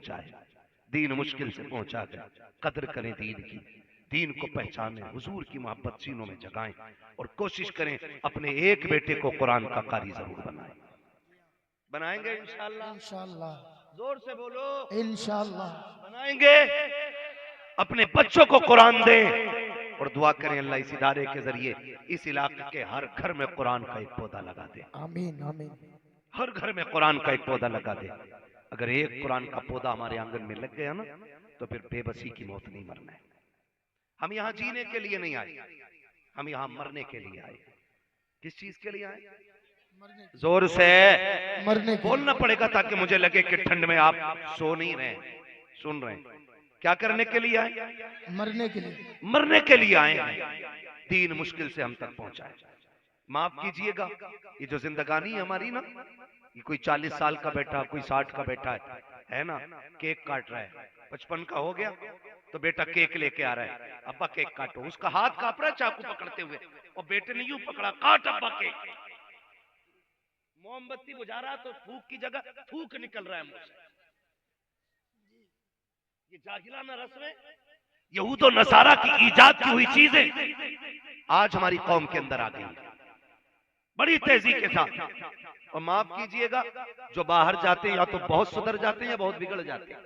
पहुंचाए। दीन मुश्किल से पहुंचा गया, कदर करें दीन की, दीन को पहचानें, हुजूर की मोहब्बत सीनों में जगाएं और कोशिश करें अपने एक बेटे को कुरान का कारी जरूर बनाएं। बनाएंगे इंशाअल्लाह? इंशाअल्लाह, जोर से बोलो इंशाअल्लाह। बनाएंगे। अपने बच्चों को कुरान दें और दुआ करें अल्लाह इस इदारे के जरिए इस इलाके के हर घर में कुरान का एक पौधा लगा दे। आमीन आमीन। हर घर में कुरान का एक पौधा लगा दे। अगर एक कुरान का पौधा हमारे आंगन में लग गया ना तो फिर बेबसी की मौत नहीं मरना है। हम यहाँ जीने के लिए नहीं आए, हम यहाँ मरने के लिए आए। किस चीज के लिए आए? जोर से मरने बोलना पड़ेगा ताकि मुझे लगे कि ठंड में आप सो नहीं रहे, सुन रहे हैं। क्या करने के लिए आए? मरने के लिए। मरने के लिए आए हैं। दीन मुश्किल से हम तक पहुंचाए। माफ कीजिएगा, ये जो जिंदगानी है हमारी ना, ये कोई 40 साल का बैठा, कोई 60 का बैठा है ना, केक काट रहा है, 55 का हो गया तो बेटा केक लेके आ रहा है, अब्बा केक काटो। उसका हाथ कांप रहा है चाकू पकड़ते हुए और बेटे ने यूं पकड़ा, काट अब्बा केक। मोमबत्ती बुझा रहा तो थूक की जगह थूक निकल रहा है मुंह से। ये जाहिलाना रस्में, यहूद और नसारा की इजाद की हुई चीजें आज हमारी कौम के अंदर आ गई बड़ी तेजी के साथ। और माफ कीजिएगा, जो बाहर जाते हैं या तो बहुत सुधर जाते हैं या बहुत बिगड़ जाते हैं।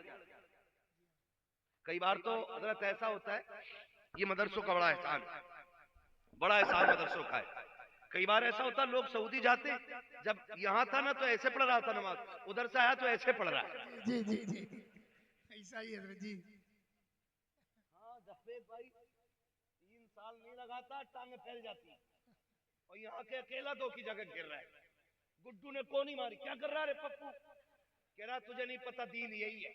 कई बार तो हजरत ऐसा होता है, ये मदरसों का बड़ा एहसान, बड़ा एहसान मदरसों का है। कई बार ऐसा होता है, लोग सऊदी जाते, जब यहाँ था ना तो ऐसे पढ़ रहा था नमाज, उधर से आया तो ऐसे पढ़ रहा है। जी जी जी, ऐसा ही है जी। हाँ जफे भाई 3 साल नहीं लगाता टांगे फैल जाती, और यहाँ के अकेला 2 की जगह गिर रहा है। गुड्डू ने कोनी मारी, क्या कर रहा है पप्पू? कह रहा तुझे नहीं पता दीन यही है।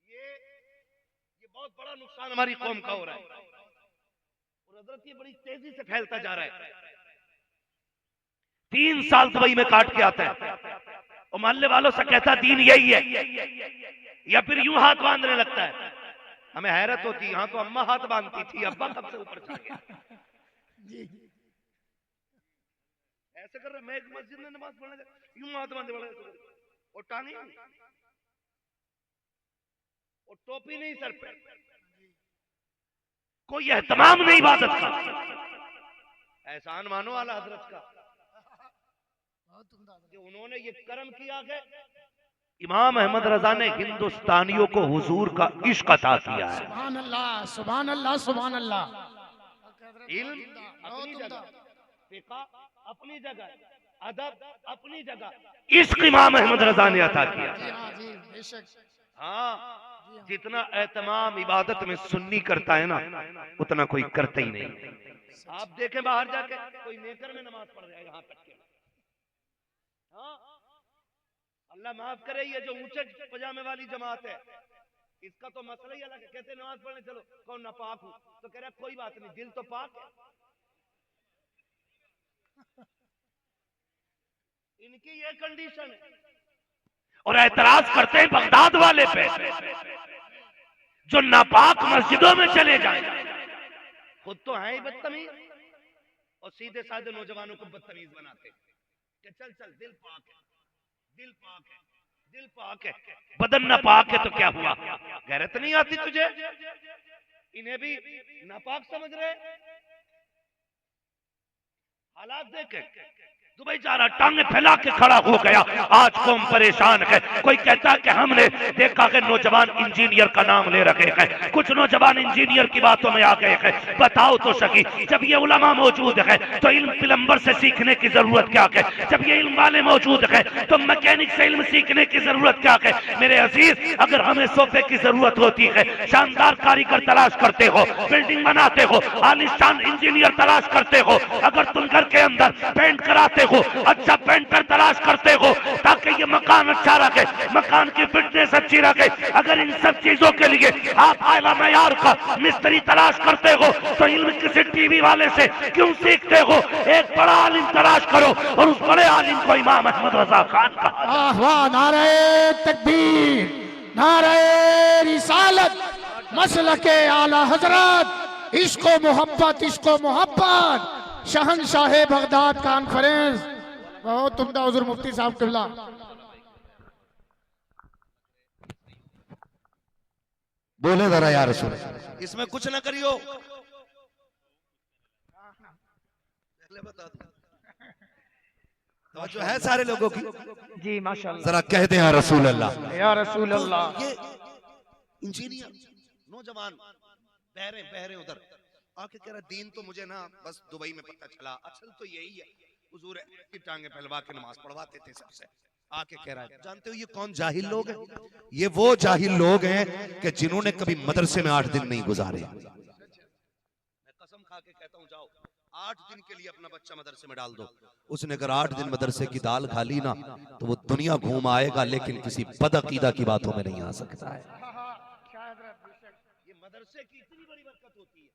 ये बहुत बड़ा नुकसान हमारी कौम का हो रहा है और हजरत ये बड़ी तेजी से फैलता जा रहा है। 3 साल दुबई में काट के आता है और मोहल्ले वालों से कहता दीन यही है, या फिर यूं हाथ बांधने लगता है। हमें हैरत होती, यहाँ तो अम्मा हाथ बांधती थी, अब्बा कब से ऊपर चढ़ गया। ऐसे कर रहे, मैं एक मस्जिद में नमाज पढ़ने यूं हाथ बांधे वाला, और टांगे और टोपी नहीं सर पे, कोई एहतमाम नहीं इबादत का। एहसान मानो आला हजरत का कि उन्होंने ये कर्म किया है। इमाम अहमद रजा ने हिंदुस्तानियों को हुजूर का इश्क अता किया है। सुभान अल्लाह सुभान अल्लाह सुभान अल्लाह। इल्म अपनी जगह, फिक़ह अपनी जगह, अदब अपनी जगह, इश्क इमाम अहमद रजा ने अता किया। हाँ, जितना एहतमाम इबादत में सुन्नी करता है ना, उतना कोई करता ही नहीं। आप देखें बाहर जाके कोई नेकर में नमाज पढ़ रहा है यहाँ तक के। हाँ, अल्लाह माफ करे, ये जो ऊंचे पजामे वाली जमात है, इसका तो मसला ही अलग है। कहते नमाज पढ़ने चलो, कौन नापाक हूं, तो कह रहा कोई बात नहीं, दिल तो पाक है। इनकी ये कंडीशन है और एतराज करते हैं बगदाद वाले पे जो नापाक मस्जिदों में चले जाए। खुद तो है ही बदतमीज और सीधे साधे नौजवानों को बदतमीज बनाते कि चल चल दिल पाक है, दिल पाक है, दिल पाक है, बदन नापाक है तो क्या हुआ? गैरत नहीं आती तुझे? इन्हें भी नापाक समझ रहे। हालात देखे, दुबई जा रहा, टांगे फैला के खड़ा हो गया। आज कौम परेशान है। कोई कहता है कि हमने देखा कि नौजवान इंजीनियर का नाम ले रखे हैं, कुछ नौजवान इंजीनियर की बातों में आ गए हैं। बताओ तो सही, जब ये उलमा मौजूद है तो इल्म प्लम्बर से सीखने की जरूरत क्या है? जब ये इल्म वाले मौजूद है तो मैकेनिक से इल्म सीखने की जरूरत क्या है? मेरे अजीज, अगर हमें सोफे की जरूरत होती है, शानदार कारीगर तलाश करते हो, बिल्डिंग बनाते हो, आलिशान इंजीनियर तलाश करते हो, अगर तुम घर के अंदर पेंट कराते हो, अच्छा पेंटर तलाश करते हो ताकि ये मकान अच्छा रखे, मकान की फिटनेस अच्छी रखे, अगर इन सब चीजों के लिए आप आला मयार का मिस्त्री तलाश करते हो तो इल्म किसी टीवी वाले से क्यों सीखते हो? एक बड़ा आलिम तलाश करो और उस बड़े आलिम को इमाम अहमद रजा खान कहा। वाह, नारे तकबीर, नारे रिसालत, मसलके आला हजरत, इश्को मोहब्बत, इश्को मोहब्बत, शहनशाह बगदाद कॉन्फ्रेंस। बहुत उम्दा हुजूर मुफ्ती साहब किबला। बोले जरा या रसूल। इसमें कुछ ना करियो, पहले बता दो। तो जो है सारे लोगों की, जी माशाल्लाह। जरा कह दे या रसूल अल्लाह। या रसूल अल्लाह। तो ये इंजीनियर नौजवान बहरे बहरे उधर आके कह रहा दीन तो मुझे ना बस दुबई में पता चला, असल तो यही है हुजूर की टांगे फैलवा के नमाज पढ़वाते थे सबसे। आके कह रहा है जानते हो ये कौन जाहिल लोग हैं? ये वो जाहिल लोग हैं कि जिन्होंने कभी मदरसे में 8 दिन नहीं गुजारे। मैं कसम खा के कहता हूँ जाओ 8 दिन के लिए अपना बच्चा मदरसे में डाल दो, उसने अगर 8 दिन मदरसे की दाल खा ली ना तो वो दुनिया घूम आएगा लेकिन किसी बदअकीदा की बातों में नहीं आ सकता है। ये मदरसे की इतनी बड़ी बरकत होती है,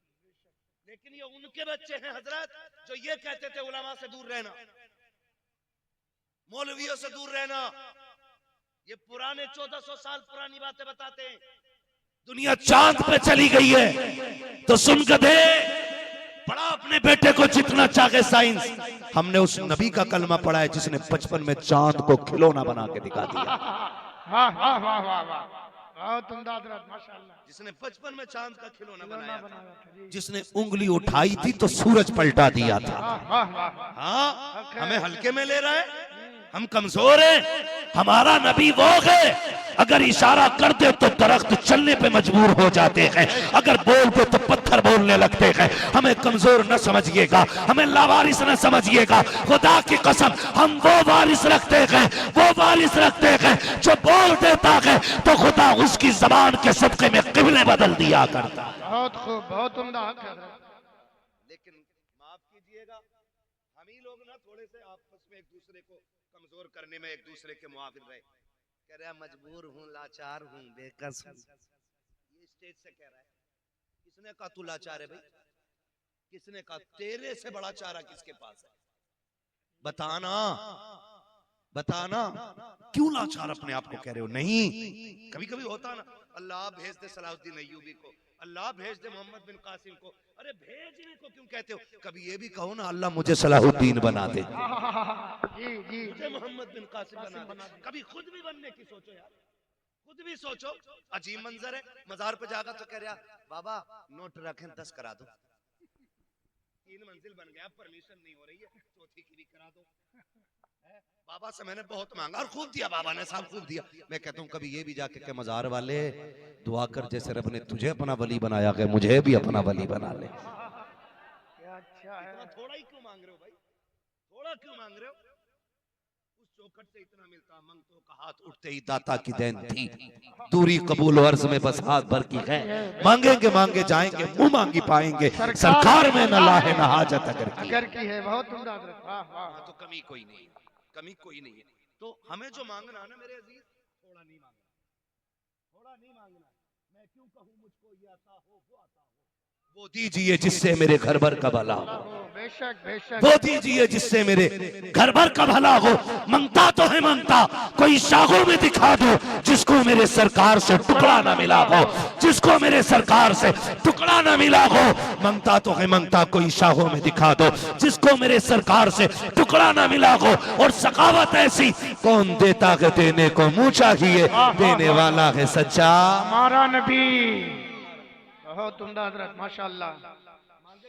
लेकिन ये उनके बच्चे हैं हजरत जो ये कहते थे उलमा से दूर रहना, मौलवियों से दूर रहना। ये पुराने 1400 साल पुरानी बातें बताते हैं। दुनिया चांद पे चली गई है तो सुन गधे, पढ़ा अपने बेटे को जितना चाहे साइंस। हमने उस नबी का कलमा पढ़ा है जिसने बचपन में चांद को खिलौना बना के दिखा दिया। वाह वाह वाह वाह वाह, बहुत उम्दा हजरत माशाल्लाह। जिसने बचपन में चांद का खिलौना बनाया था, जी। जिसने उंगली उठाई थी तो सूरज पलटा दिया था। वाह वाह वाह। हाँ, हमें हल्के में ले रहा है, हम कमजोर हैं। हमारा नबी वो है अगर इशारा कर दे तो दरख्त चलने पे मजबूर हो जाते हैं, अगर बोल दे तो पत्थर बोलने लगते हैं। हमें कमजोर न समझिएगा, हमें लावारिस न समझिएगा। खुदा की कसम हम वो वारिस रखते हैं, वो वारिस रखते हैं जो बोल देता है तो खुदा उसकी जबान के सदके में किबले बदल दिया करता। बहुत खूब, बहुत उम्दा हक है। लेकिन माफ कीजिएगा हम ही लोग ना थोड़े से आपस में एक दूसरे को कमजोर करने में एक दूसरे के मुआविन रहे। कह रहा मजबूर हूँ, लाचार हूँ, बेकस हूँ। ये स्टेज से कह रहा है। किसने कहा तू लाचार है भाई? किसने कहा? तेरे से बड़ा चारा किसके पास है? बताना, बताना। क्यों लाचार अपने आप को कह रहे हो? नहीं, कभी कभी होता ना, अल्लाह भेज दे सलाहुद्दीन अय्यूबी को, अल्लाह भेज दे मोहम्मद बिन कासिम को। अरे भेजने को क्यों कहते हो? कभी ये भी कहो ना अल्लाह मुझे सलाहुद्दीन बना दे, जी जी मुझे मोहम्मद बिन कासिम बना दे। कभी खुद भी बनने की सोचो यार, खुद भी सोचो। अजीब मंजर है, मजार पे जाकर तो कह रहा बाबा नोट रखें 10 करा दो। 3 मंजिल बन गया, परमिशन नहीं हो रही है, चौथी की भी करा दो। बाबा से मैंने बहुत मांगा और खूब दिया, बाबा ने साहब खूब दिया। मैं कहता हूँ कभी ये भी जाके के मजार वाले दुआ कर जैसे रब ने तुझे अपना वली बनाया है मुझे भी अपना वली बना ले। अच्छा है। इतना थोड़ा ही क्यों मांग रहे हो भाई? थोड़ा क्यों मांग रहे हो? उस चौखट से इतना मिलता, मंगतों का हाथ उठते ही दाता की देन थी। दूरी कबूल अर्ज में बस हाथ भर की है, मांगेंगे मांगे जाएंगे, मुंह मांगी पाएंगे। सरकार में न लाहे न हाजत अगर की है। बहुत उम्दा हजरत। वाह वाह। तो कमी कोई नहीं है, कमी कोई नहीं है। तो हमें जो मांगना है ना मेरे अजीज, थोड़ा नहीं मांगना, थोड़ा नहीं मांगना। मैं क्यों कहूँ मुझको ये आता हो वो आता हो, वो दीजिए जिससे मेरे घर भर का भला हो, बेशक बेशक। वो दीजिए जिससे मेरे घर भर का भला हो। मंगता तो है मंगता, कोई शाहों में दिखा दो जिसको मेरे सरकार से टुकड़ा ना मिला हो, जिसको मेरे सरकार से टुकड़ा ना मिला हो। मंगता तो है मंगता, कोई शाहों में दिखा दो जिसको मेरे सरकार से टुकड़ा ना मिला हो। और सखावत ऐसी कौन देता है देने को मुंह चाहिए, देने वाला है सच्चा हमारा नबी। बहुत उम्दा हजरत माशाल्लाह।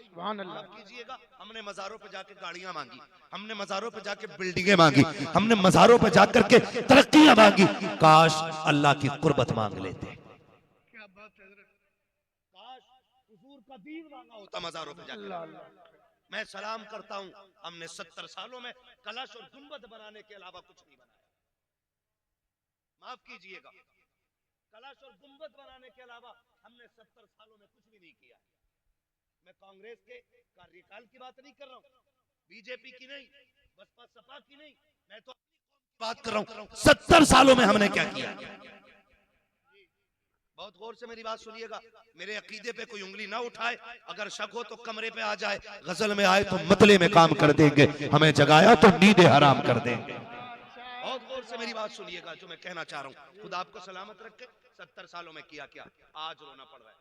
सुभान अल्लाह। कीजिएगा। हमने मजारों पे जाके गाड़ियां मांगी, हमने मजारों पे जाके बिल्डिंगें मांगी, हमने मजारों पे जाकर के तरक्कियां मांगी। काश अल्लाह की कुर्बत मांग लेते, क्या बात है हजरत। काश हुजूर का दीन मांगा होता मजारों पे जाकर। अल्लाह अल्लाह। मैं सलाम करता हूं, हमने 70 सालों में कलश और गुंबद बनाने के अलावा कुछ नहीं बनाया। माफ कीजिएगा, कलश और गुंबद बनाने के अलावा हमने 70 सालों में कुछ भी नहीं किया। मैं कांग्रेस के कार्यकाल की बात नहीं कर रहा हूँ, बीजेपी की नहीं, बसपा सपा की नहीं, मैं तो अपनी बात कर रहा हूँ 70 सालों में हमने क्या किया। बहुत गौर से मेरी बात सुनिएगा, मेरे अकीदे पे कोई उंगली ना उठाए, अगर शक हो तो कमरे पे आ जाए, गजल में आए तो मतले में काम कर देंगे, हमें जगाया तो नींदें हराम कर देंगे। बहुत गौर से मेरी बात सुनिएगा जो मैं कहना चाह रहा हूँ। खुदा आपको सलामत रखे। 70 सालों में किया क्या, आज रोना पड़ रहा है,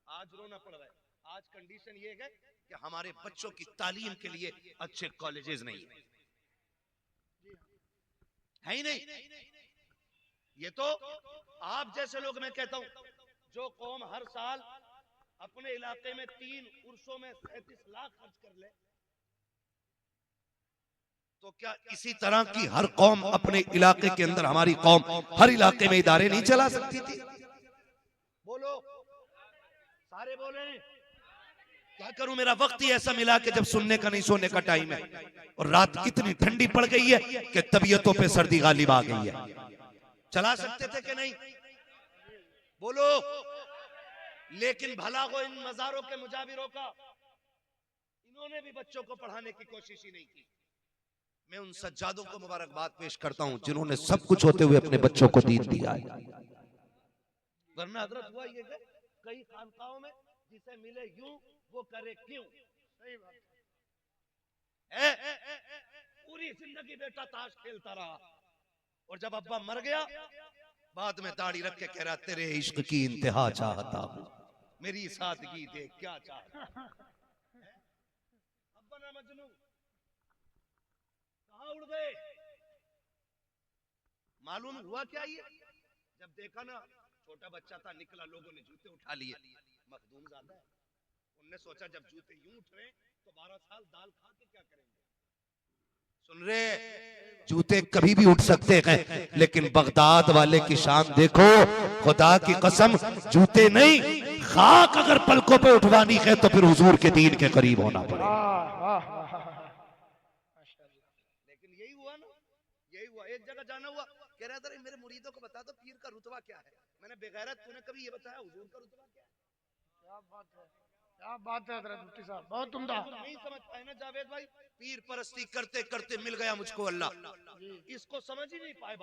आज रोना पड़ रहा है। आज कंडीशन ये है कि हमारे बच्चों की तालीम के लिए अच्छे कॉलेजेस नहीं है ही नहीं। ये तो आप जैसे लोग, मैं कहता हूं जो कौम हर साल अपने इलाके में 3 उर्सों में 37 लाख खर्च कर ले, तो क्या इसी तरह की हर कौम अपने इलाके के अंदर, हमारी कौम हर इलाके में इदारे नहीं चला सकती थी? बोलो, सारे बोले। क्या करूं, मेरा वक्त ही ऐसा मिला कि जब सुनने का नहीं सोने का टाइम है, और रात इतनी ठंडी पड़ गई है कि तबीयतों पे सर्दी गालिब आ गई है। चला सकते थे कि नहीं? बोलो। लेकिन भला को इन मजारों के मुजाबिरों का, इन्होंने भी बच्चों को पढ़ाने की कोशिश ही नहीं की। मैं उन सज्जादों को मुबारकबाद पेश करता हूं जिन्होंने सब कुछ होते हुए अपने बच्चों को दीन दिया है। वरना हजरत हुआ ये कई खानकाओं में जिसे मिले यूं वो करे क्यों। सही बात है। पूरी जिंदगी बेटा ताश खेलता रहा, और जब अब्बा मर गया बाद में दाढ़ी रख के कह रहा तेरे इश्क की इंतहा चाहता हूं, मेरी सादगी देख क्या चाहता। अब्बा ना मजनू कहां उड़ गए? मालूम हुआ क्या ये? जब देखा ना छोटा बच्चा था, निकला, लोगों ने जूते उठा लिए। मखदूम ज्यादा है, उनने सोचा जब जूते यूं उठ रहे तो 12 साल दाल खा के क्या करेंगे। सुन रहे, जूते कभी भी उठ सकते हैं, लेकिन बगदाद वाले की शान देखो। खुदा की कसम, जूते नहीं, खाक अगर पलकों पे उठवानी है तो फिर हुजूर के दीन के करीब होना पड़ेगा। लेकिन यही हुआ ना, यही हुआ। एक जगह जाना हुआ, कह रहा था मेरे मुरीदों को बता दो पीर का रुतबा क्या है। मैंने बेगैरत, तूने कभी ये बताया हुजूर का रुतबा क्या है? क्या बात है, क्या बात है हजरत मुफ्ती साहब, बहुत उम्दा। नहीं समझ पाए ना जावेद भाई, पीर परस्ती करते करते मिल गया मुझको अल्लाह, इसको समझ ही नहीं पाए,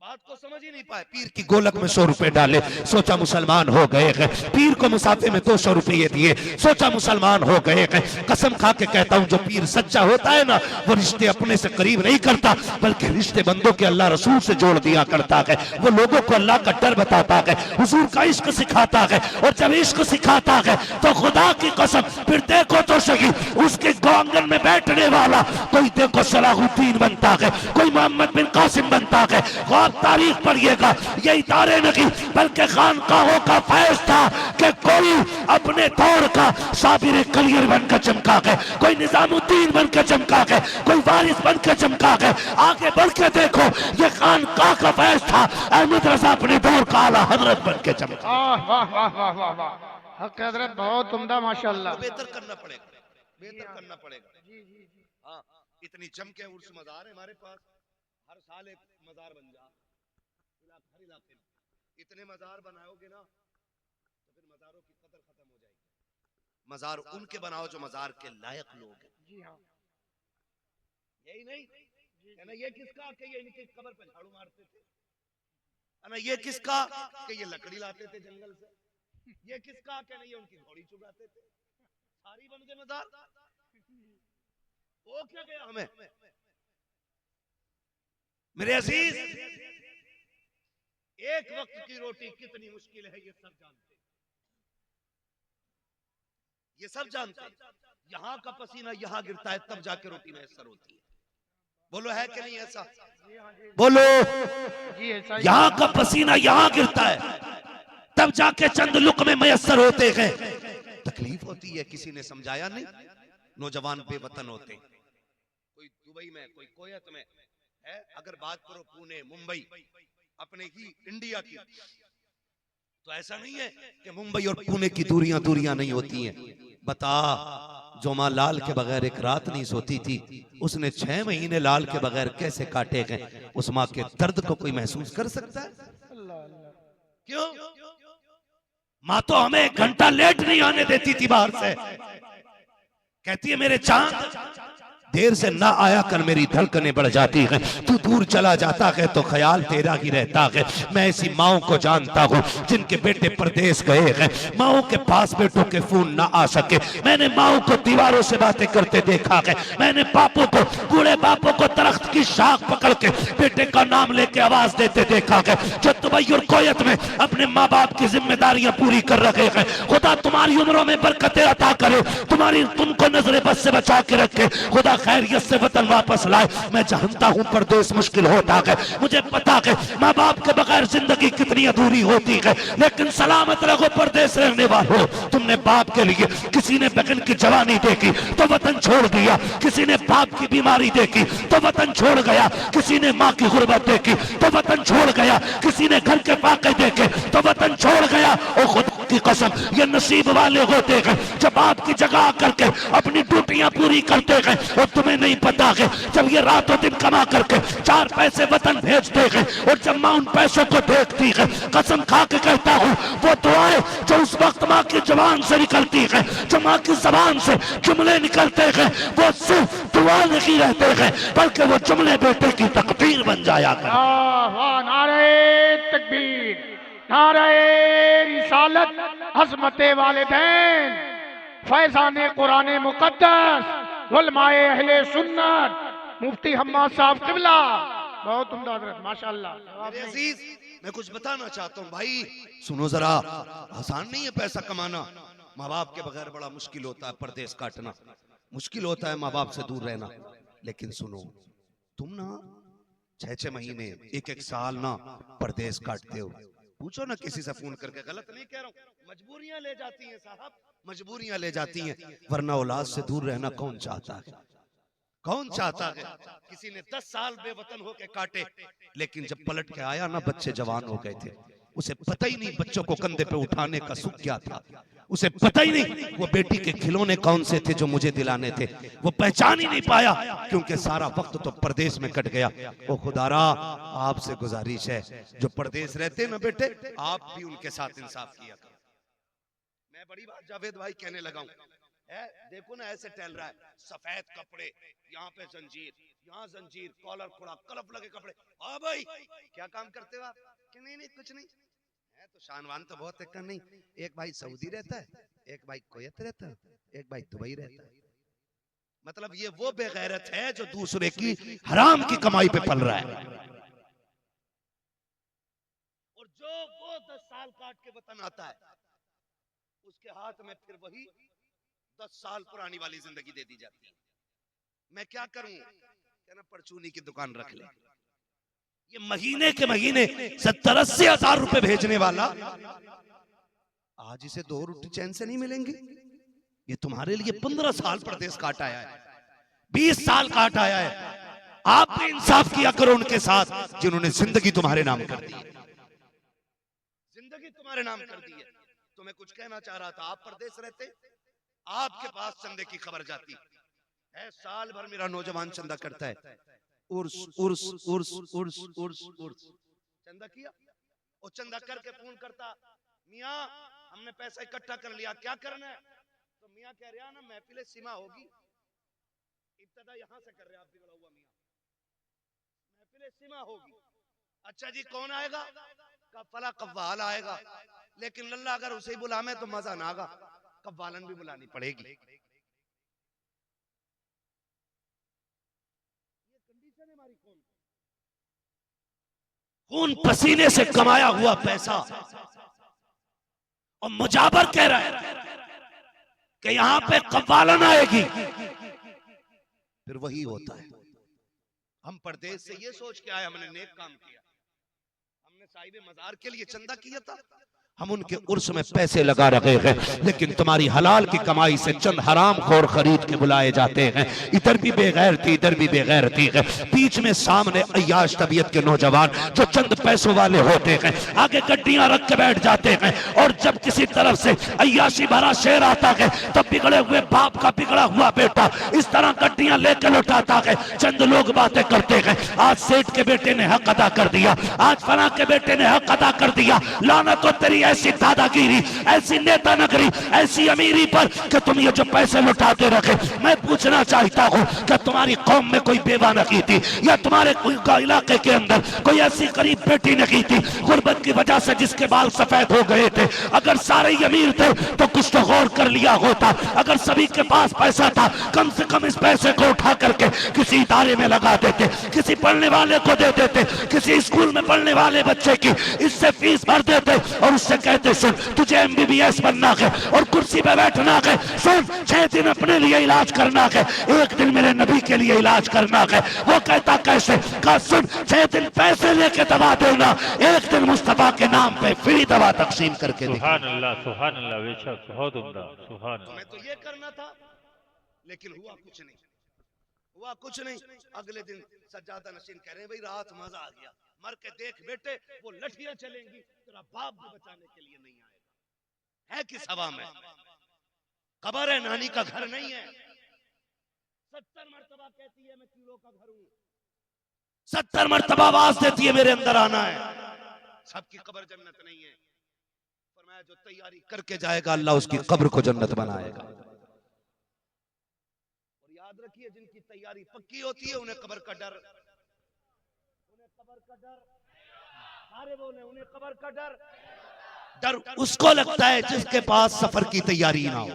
बात को समझ ही नहीं पाए। पीर की गोलक में 100 रुपए डाले, सोचा मुसलमान हो गए हैं। पीर को मुसाफे में 200 रुपये दिए, सोचा मुसलमान हो गए हैं। कसम खा के कहता हूं, जो पीर सच्चा होता है ना, वो रिश्ते अपने से करीब नहीं करता, बल्कि रिश्ते बंदों के अल्लाह रसूल से जोड़ दिया करता है। वो लोगों को अल्लाह का डर बताता है, हुजूर का इश्क सिखाता है, और जब इश्क सिखाता है तो खुदा की कसम, फिर देखो तो सही, उसके आंगन में बैठने वाला कोई देखो सलाहुद्दीन बनता है, कोई मोहम्मद बिन कासिम बनता है। तारीख पढ़िएगा, ये इदारे नहीं बल्कि खानकाहों का फैज था कि कोई अपने दौर का साबिर कलियर बनकर चमका है, कोई निजामुद्दीन बनकर चमका है, कोई वारिस बनकर चमका है। आगे बढ़ के देखो, ये खानकाह का फैज था। अहमद रजा अपने दौर का आला हजरत बनकर चमका। वाह वाह वाह वाह वाह वाह, हक हजरत बहुत उम्दा माशाल्लाह। बेहतर करना पड़ेगा, बेहतर करना पड़ेगा। जी जी जी, हाँ, इतनी जम के उर्स मजार है हमारे पास, हर साल एक मजार बन जा। हर इलाके में इतने मजार बनाओगे ना तो फिर मजारों की कदर खत्म हो जाएगी। मजार उनके बनाओ जो मजार के लायक लोग हैं। जी हाँ, यही नहीं है ना, ये किसका कि ये इनकी कब्र पे झाड़ू मारते थे, है ना, ये किसका कि ये लकड़ी लाते थे जंगल से, ये किसका कि नहीं ये उनकी घोड़ी चुराते थे। सारी बन गए मजार, वो क्या गया हमें। मेरे अजीज, एक वक्त की रोटी कितनी मुश्किल है ये सब जानते, ये सब जानते। यहाँ का पसीना यहाँ गिरता है तब जाके रोटी मैसर होती है। बोलो है कि नहीं ऐसा? बोलो, यहाँ का पसीना यहाँ गिरता है तब जाके चंद लुक़्मे मैसर होते हैं। तकलीफ होती है, किसी ने समझाया नहीं। नौजवान बेवतन होते, कोई दुबई में, कोई कोयत में है। अगर बात करो पुणे, मुंबई, अपने ही इंडिया की, तो ऐसा नहीं है कि मुंबई और पुणे की दूरियां नहीं होती हैं। बता, जो माँ लाल के बगैर एक रात नहीं सोती थी, उसने 6 महीने लाल के बगैर कैसे काटे गए। उस माँ के दर्द को कोई महसूस कर सकता है? क्यों? माँ तो हमें 1 घंटा लेट नहीं आने देती थी बाहर से। कहती है मेरे चांद, देर से ना आया कर, मेरी धड़कनें बढ़ जाती हैं। तू दूर चला जाता है तो ख्याल तेरा ही रहता है। मैं ऐसी माओं को जानता हूँ जिनके बेटे परदेश गए हैं, माओं के पास बेटों के फोन ना आ सके। मैंने माओं को दीवारों से बातें करते देखा है। मैंने बापों को, बूढ़े बापों को दरख्त की शाख पकड़ के बेटे का नाम लेके आवाज देते देखा है। जो दुबई और कोयत में अपने माँ बाप की जिम्मेदारियां पूरी कर रखे हैं, खुदा तुम्हारी उम्रों में बरकतें अता करे, तुमको नजरे बस से बचा के रखे। खुदा खैरियत से वतन वापस लाए। मैं जानता हूँ परदेश मुश्किल होता है, मुझे पता है माँ बाप के बगैर जिंदगी कितनी अधूरी होती है, लेकिन सलामत रहो परदेश रहने वालों। तुमने बाप के लिए, किसी ने बहन की जवानी देखी तो वतन छोड़ दिया, किसी ने बाप की बीमारी देखी तो वतन छोड़ गया, किसी ने माँ की गुर्बत देखी तो वतन छोड़ गया, किसी ने घर के फाके देखे तो वतन छोड़ गया। और खुद की कसम, ये नसीब वाले होते हैं जब आपकी जगह करके अपनी ड्यूटियां पूरी करते हैं। और तुम्हें नहीं पता है जब ये रातों दिन कमा करके 4 पैसे वतन भेजते हैं और जब माँ उन पैसों को देखती है, कसम खा के कहता हूँ वो दुआएं जो उस वक्त माँ की जबान से निकलती है, जो माँ की जबान से जुमले निकलते हैं, वो सिर्फ दुआ नहीं रहते हैं बल्कि वो जुमले बेटे की तकदीर बन जाया कर। वाह, नारे तकबीर, नारे रिसालत, अज़मते वालिदैन, फैज़ाने कुरान मुक़द्दस, उलमाए अहले सुन्नत, मुफ्ती हम्माद साहब क़िबला। बहुत उम्दा हज़रत, माशाअल्लाह। मेरे अजीज, मैं कुछ बताना चाहता हूँ भाई, सुनो जरा। आसान नहीं है पैसा कमाना, माँ बाप के बगैर बड़ा मुश्किल होता है परदेश काटना, मुश्किल होता है माँ बाप से दूर रहना। लेकिन सुनो, तुम ना 6-6 महीने, 1-1 साल ना परदेश काटते हो। पूछो ना किसी से फोन करके, गलत नहीं कह रहा हूँ, मजबूरियां ले जाती हैं साहब, मजबूरियां ले जाती हैं, वरना औलाद से दूर रहना कौन चाहता है? कौन चाहता है? किसी ने 10 साल बेवतन होके काटे, लेकिन जब पलट के आया ना बच्चे जवान हो गए थे, उसे पता ही नहीं बच्चों को कंधे पे उठाने का सुख क्या था, उसे पता ही नहीं वो बेटी के खिलौने कौन से थे जो मुझे दिलाने थे, वो पहचान ही नहीं पाया, क्योंकि सारा वक्त तो परदेश में कट गया। ओ खुदारा, आपसे गुजारिश है, जो परदेश रहते ना बेटे, आप भी उनके साथ इंसाफ किया करो। मैं बड़ी बात जावेद भाई कहने लगा हूँ, देखो ना ऐसे टहल रहा है, सफेद कपड़े, यहाँ पे जंजीर, यहाँ जंजीर, कॉलर खुड़ा, कलप लगे कपड़े। हाँ भाई, क्या काम करते हो आप? कि नहीं नहीं कुछ नहीं है, तो शानवान तो बहुत है। नहीं, एक भाई सऊदी रहता है, एक भाई कुवैत रहता है, एक भाई दुबई रहता है। मतलब ये वो बेगैरत है जो दूसरे की हराम की कमाई पे पल रहा है। और जो वो 10 साल काट के वतन आता है, उसके हाथ में फिर वही 10 साल पुरानी वाली जिंदगी दे दी जाती है। मैं क्या करूं? कहना परचूनी की दुकान रख ले। ये महीने के महीने 70-80 हजार रुपए भेजने वाला आज इसे 2 रोटी चैन से नहीं मिलेंगे। ये तुम्हारे लिए 15 साल परदेश काट आया है, 20 साल काट आया है। आप भी इंसाफ किया करो उनके साथ जिन्होंने जिंदगी तुम्हारे नाम कर दी है, जिंदगी तुम्हारे नाम कर दी है। तो मैं कुछ कहना चाह रहा था, आप परदेश रहते, आपके पास चंदे की खबर जाती है, साल भर मेरा नौजवान चंदा करता है, उर्स उर्स उर्स उर्स उर्स उर्स, चंदा किया और चंदा करके फोन करता, मियाँ हमने पैसा इकट्ठा कर लिया, क्या करना है? तो मियाँ कह रहा ना महफिल सीमा होगी, इब्तदा यहाँ से कर रहे आप बिगड़ा हुआ मियाँ, महफिल सीमा होगी। अच्छा जी कौन आएगा? फला कव्वाल आएगा, लेकिन लल्ला अगर उसे ही बुलावे तो मजा ना आगा, कव्वालन भी बुलानी पड़ेगी। ये कंडीशन है हमारी। खून पसीने से कमाया हुआ पैसा, और मुजाबर कह रहा है कि यहां पे कव्वालन आएगी, फिर वही होता है। हम परदेश से ये सोच के आए हमने नेक काम किया, हमने साहिब मजार के लिए चंदा किया था, हम उनके उर्स में पैसे लगा रहे हैं, लेकिन तुम्हारी हलाल की कमाई से चंद हराम खोर खरीद के बुलाए जाते हैं। इधर भी बेगैरती, इधर भी बेगैरती है, बीच में सामने अय्याश तबीयत के नौजवान जो चंद पैसों वाले होते हैं, आगे गड्डियां रख के बैठ जाते हैं, और जब किसी तरफ से अय्याशी भरा शेर आता है तो बिगड़े हुए बाप का बिगड़ा हुआ बेटा इस तरह गड्डियां लेकर लौटाता है। चंद लोग बातें करते हैं, आज सेठ के बेटे ने हक अदा कर दिया, आज फलां के बेटे ने हक अदा कर दिया। लानत हो तेरी ऐसी दादागिरी, ऐसी नेता नगरी, ऐसी अमीरी पर कि तुम ये जो पैसे लुटाते रखे। मैं पूछना चाहता हूँ कि तुम्हारी कौम में कोई बेवा नहीं थी, या तुम्हारे इलाके के अंदर कोई ऐसी गरीब बेटी नहीं थी गुर्बत की वजह से जिसके बाल सफेद हो गए थे? अगर सारे ही अमीर थे तो कुछ तो गौर कर लिया होता। अगर सभी के पास पैसा था, कम से कम इस पैसे को उठा करके किसी इदारे में लगा देते, किसी पढ़ने वाले को दे देते, किसी स्कूल में पढ़ने वाले बच्चे की इससे फीस भर देते और उससे से कहते सुन तुझे MBBS बनना है और कुर्सी पे बैठना है, सुन 6 दिन अपने लिए इलाज करना है, 1 दिन मेरे नबी के लिए इलाज करना है। वो कहता कैसे? कहा सुन 6 दिन पैसे लेके दवा देना, 1 दिन मुस्तफा के नाम पे फ्री दवा तकसीम करके दे। सुभान अल्लाह बेशक, बहुत उम्दा। सुभान अल्लाह। मैं तो ये करना था लेकिन हुआ कुछ नहीं, हुआ कुछ नहीं। अगले दिन सज्जादा नशीन कह रहे हैं भाई रात मजा आ गया, मर के देख बेटे वो लठियां चलेंगी, तेरा बाप भी बचाने के लिए नहीं आएगा। है किस हवा में? कब्र है, नानी का घर नहीं है। 70 मरतबा कहती है मैं कीड़ों का घर हूं, 70 मरतबा आवाज देती है मेरे अंदर आना है। सबकी कब्र जन्नत नहीं है। फरमाया जो तैयारी करके जाएगा अल्लाह उसकी कब्र को जन्नत बनाएगा। और याद रखिए जिनकी तैयारी पक्की होती है उन्हें कब्र का डर, उन्हें कब्र का डर, सारे बोले उन्हें कब्र का डर। डर उसको लगता है जिसके पास सफर की तैयारी ना हो।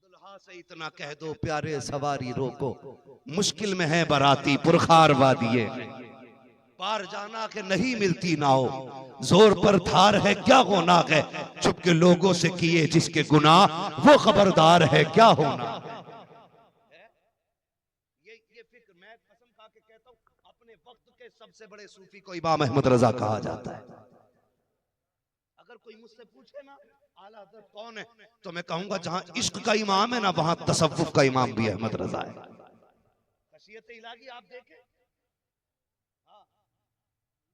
दुल्हा से इतना कह दो प्यारे सवारी रोको, मुश्किल में है बराती पुरखार वादिये, पार जाना के नहीं मिलती ना हो, जोर पर धार है क्या होना है, चुप के लोगों से किए जिसके गुनाह वो खबरदार है क्या होना। ये फिक्र मैं कसम खा के कहता हूं, अपने वक्त के सबसे बड़े सूफी को इमाम अहमद रजा कहा जाता है। अगर कोई मुझसे पूछे ना आला हज़रत कौन है, तो मैं कहूंगा जहां इश्क का इमाम है ना वहां तसव्वुफ का इमाम भी अहमद रजा है। खशियत इलाही आप देखें, हाँ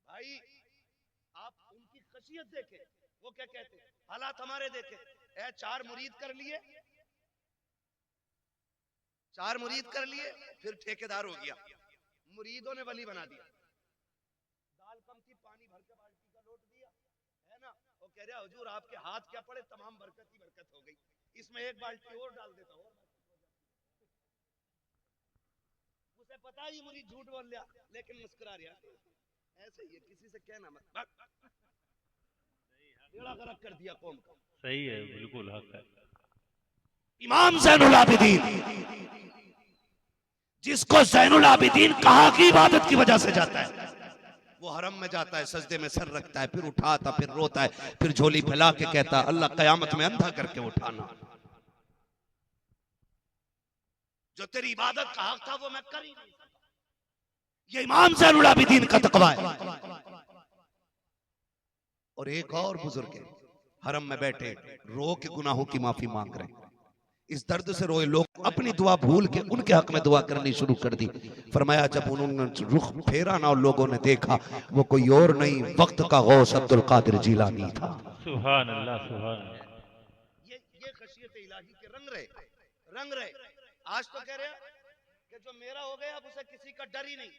भाई आप उनकी खशियत देखें, वो क्या कहते हैं, हालात हमारे देखें। 4 मुरीद कर लिए, 4 मुरीद कर लिए, फिर ठेकेदार हो गया, मुरीदों ने वली बना दिया। दाल कम थी, पानी भर के बाल्टी का लोट दिया, है ना। वो कह रहा हुजूर आपके हाथ क्या पड़े, तमाम बरकत ही बरकत हो गई, इसमें 1 बाल्टी और डाल देता हूं। उसे पता ही मुरीद झूठ बोल लिया लेकिन मुस्कुरा रहा। ऐसे ही है, किसी से कहना मत, बेड़ा गर्क कर दिया कौम का। सही है, बिल्कुल हक है। इमाम ज़ैनुल आबिदीन, जिसको ज़ैनुल आबिदीन कहा की इबादत की वजह से जाता है, वो हरम में जाता है, सजदे में सर रखता है, फिर उठाता, फिर रोता है, फिर झोली फैला के कहता है अल्लाह कयामत में अंधा करके उठाना। जो तेरी इबादत का हक था वो मैं कर ही नहीं सका। ये इमाम ज़ैनुल आबिदीन का तकवा है। और एक और बुजुर्ग है, हरम में बैठे रो के गुनाहों की माफी मांग रहे हैं। इस दर्द से रोए लोग अपनी दुआ भूल के उनके हक में दुआ करनी शुरू कर दी। फरमाया जब उन्होंने रुख फेरा ना और लोगों ने देखा वो कोई और नहीं, वक्त का गौस अब्दुल कादिर जीलानी था। सुभान अल्लाह, सुभान अल्लाह। ये खशियत इलाही के रंग रहे, रंग रहे। आज तो कह रहे हैं कि जो मेरा हो गया अब उसे किसी का डर ही नहीं,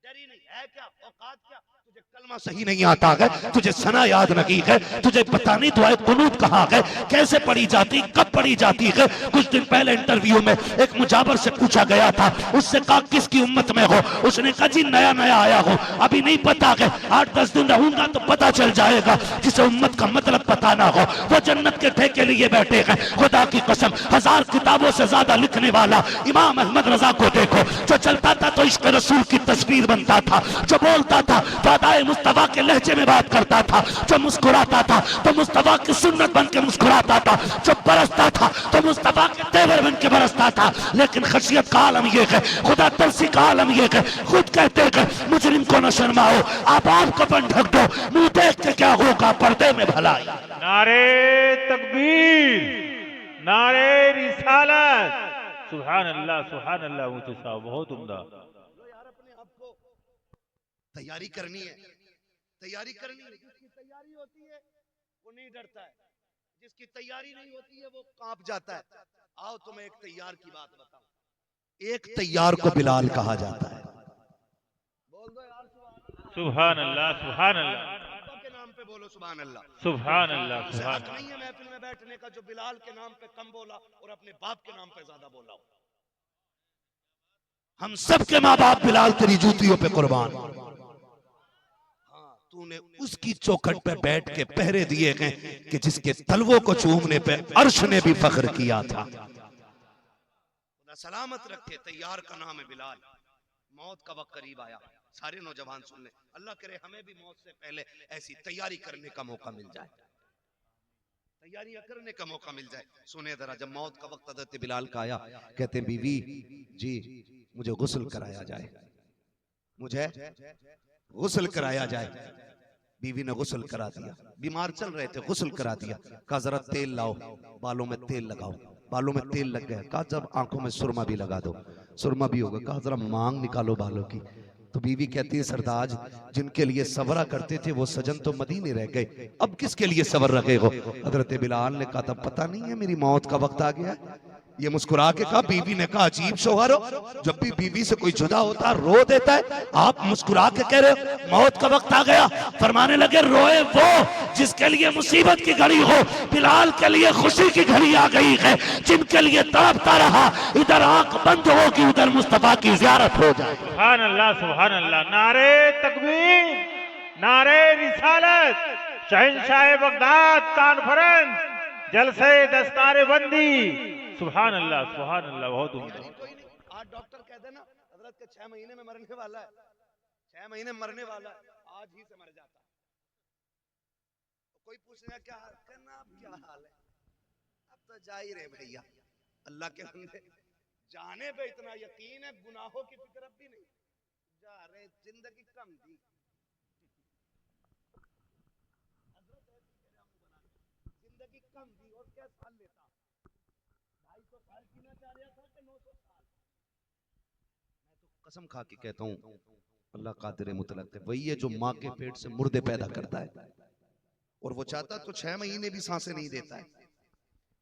डर ही नहीं है। क्या औकात, क्या तुझे कलमा सही नहीं आता है, तुझे सना याद नहीं है, तुझे पता नहीं दुआए कुनूत कहाँ है, कैसे पढ़ी जाती, कब पढ़ी जाती है। कुछ दिन पहले इंटरव्यू में एक मुजाबर से पूछा गया था, उससे कहा किसकी उम्मत में हो, उसने कहा जी नया नया आया हो, अभी नहीं पता है, 8-10 दिन रहूंगा तो पता चल जाएगा। जिसे उम्मत का मतलब पता ना हो वो जन्नत के ठेके लिए बैठे हैं। खुदा की कसम 1000 किताबों से ज्यादा लिखने वाला इमाम अहमद रजा को देखो, जो चलता था तो इश्क रसूल की तस्वीर बनता था, जो बोलता था तो अदाए मुस्तफा के लहजे में बात करता था, जो मुस्कुराता था तो मुस्तफा की सुन्नत बन के मुस्कुराता था, जो बरसता था तो मुस्तफा के तेवर बन के बरसता था। लेकिन खशियत का आलम यह है, खुदा तरसी का आलम यह है, खुद कहते हैं मुजरिम को न शर्माओ, आप आपको अपन ढक दो, मुंह देख के क्या होगा पर्दे में भलाई। नारे तकबीर, नारे रिसालत, सुभान अल्लाह, सुभान अल्लाह। मुझे साहब बहुत उम्दा। तैयारी करनी है, तैयारी करनी है। जिसकी तैयारी होती है वो नहीं डरता है, जिसकी तैयारी नहीं होती है वो कांप जाता है। आओ तुम्हें एक तैयार की बात बताऊं। एक तैयार को बिलाल कहा जाता है। बोल दो यार सुभान अल्लाह, सुभान अल्लाह। के नाम पे बोलो सुभान अल्लाह, सुभान अल्लाह, उसे सुभान हक नहीं है महफिल में बैठने का जो बिलाल के नाम पे कम बोला और अपने बाप के नाम पे ज्यादा बोला हो। हम सबके माँ बाप बिलाल तेरी जूतियों पे कुर्बान। तूने उसकी चौखट पे बैठ के पहरे दिए हैं कि जिसके तलवों को चूमने पे अर्श ने भी फख्र किया था। सलामत रखे, तैयार का नाम है बिलाल। मौत का वक्त करीब आया, सारे नौजवान सुन ले, अल्लाह करे हमें भी मौत से पहले ऐसी तैयारी करने का मौका मिल जाए, तैयारियां करने का मौका मिल जाए। सुने जरा, जब मौत का वक्त हज़रत बिलाल का आया, कहते बीवी जी मुझे गुस्ल कराया जाए, मुझे गुस्ल कराया जाए। बीवी ने गुस्ल करा दिया, बीमार चल रहे थे, गुस्ल करा दिया। कहा जरा तेल लाओ, बालों में तेल लगाओ, बालों में तेल लग गया। कहा जब आंखों में सुरमा भी लगा दो, सुरमा भी होगा। कहा जरा मांग निकालो बालों की। तो बीवी कहती है सरताज, जिनके लिए सब्रा करते थे वो सजन तो मदीने रह गए, अब किसके लिए सब्र रखे हो? हजरत बिलाल ने कहा था पता नहीं है मेरी मौत का वक्त आ गया है। ये मुस्कुरा के कहा, बीवी ने कहा अजीब शौहर हो, जब भी बीवी से कोई जुदा होता रो देता है, आप मुस्कुरा के कह रहे हो मौत का वक्त आ गया। फरमाने लगे रोए वो जिसके लिए मुसीबत की घड़ी हो, बिलाल के लिए खुशी की घड़ी आ गई है, जिनके लिए तड़पता रहा, इधर आंख बंद होगी उधर मुस्तफा की ज़ियारत हो जाए। सुभान अल्लाह, सुभान अल्लाह। नारे तकबीर, नारे रिसालत, शहंशाह बगदाद कॉन्फ्रेंस, जलसे दस्तारे बंदी। सुभान अल्लाह, सुभान अल्लाह, बहुत उम्दा। कोई नहीं, आज डॉक्टर कह देना हजरत के 6 महीने में मरने वाला है, 6 महीने में मरने वाला है, आज ही से मर जाता। कोई पूछेगा क्या हाल, कहना अब क्या हाल है, अब तो जा ही रहे भैया, अल्लाह के बंदे जाने पे इतना यकीन है, गुनाहों की फिक्र अब भी नहीं, जा रहे, जिंदगी कम दी। जिंदगी कम दी और क्या साल लेता, 250 साल जीना चाह रहा था कि 900 साल। मैं तो कसम खा के कहता हूँ अल्लाह कादिर मुतलक है, वही है जो माँ के पेट से मुर्दे पैदा करता है, और वो चाहता तो 6 महीने भी सांसें नहीं देता है,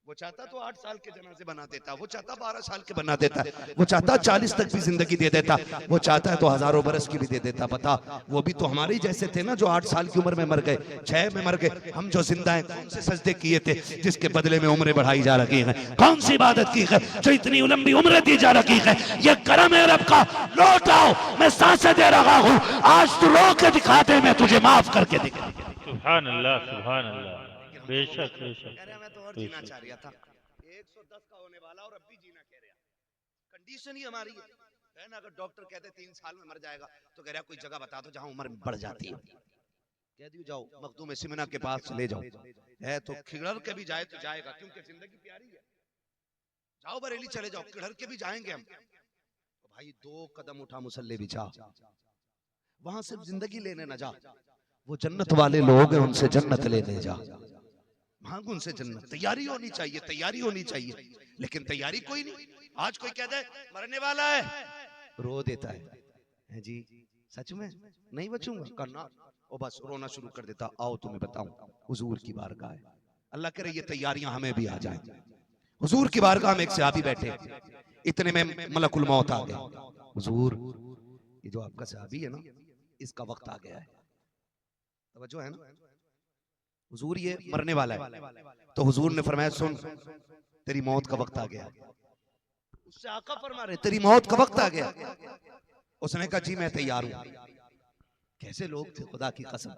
वो चाहता तो 8 साल के जनाजे बना देता, वो चाहता 12 साल के बना देता, वो चाहता 40 तक भी जिंदगी दे देता, वो चाहता है तो हजारों बरस की भी दे देता। बता, वो भी तो हमारे ही जैसे थे ना जो 8 साल की उम्र में मर गए, 6 में मर गए। हम जो जिंदा हैं कौन से सजदे किए थे जिसके बदले में उम्रें बढ़ाई जा रही हैं, कौन सी इबादत की है जो इतनी लंबी उम्रें दी जा रही है? ये करम है रब का, लौट आओ, मैं सांसें दे रहा हूँ, आज तू रो के दिखा दे, मैं तुझे माफ करके दिखा। सुभान अल्लाह, सुभान अल्लाह, बेशक बेशक। मैं तो और जीना चाह रहा था, 110 का होने वाला और अब भी जीना कह रहा, कंडीशन ही हमारी है ना। अगर डॉक्टर कहते 3 साल में मर जाएगा तो कह रहा कोई जगह बता दो जहां उम्र बढ़ जाती है, कह दियो जाओ मखदूम सिमना के पास ले जाओ, है तो खिड़र के भी जाए तो जाएगा, क्योंकि जिंदगी प्यारी है। जाओ बरेली चले जाओ, खिड़र के भी जाएंगे हम। तो भाई 2 कदम उठा मुसल्ले बिछा, वहां सिर्फ जिंदगी लेने न जा, वो जन्नत वाले लोग हैं उनसे जन्नत लेने जा, मांग उनसे जन्नत। तैयारी होनी चाहिए, तैयारी होनी चाहिए, लेकिन तैयारी कोई नहीं। आज कोई कहता है मरने वाला है, रो देता है जी सच में नहीं बचूंगा, करना और बस रोना शुरू कर देता। आओ तुम्हें बताऊं, हुजूर की बारगाह है, अल्लाह करे ये तैयारियां हमें भी आ जाए। हुजूर की बारगाह में एक सहाबी बैठे, इतने में मलकुल मौत आ गया। हुजूर ये जो आपका सहाबी है ना, इसका वक्त आ गया है, तवज्जो है ना, हुजूर ये मरने वाला है। तो हुजूर ने फरमाया सुन तेरी मौत का वक्त आ गया। उससे आका फरमा रहे तेरी मौत का वक्त आ गया। उसने कहा जी मैं तैयार हूं। कैसे लोग थे खुदा की कसम,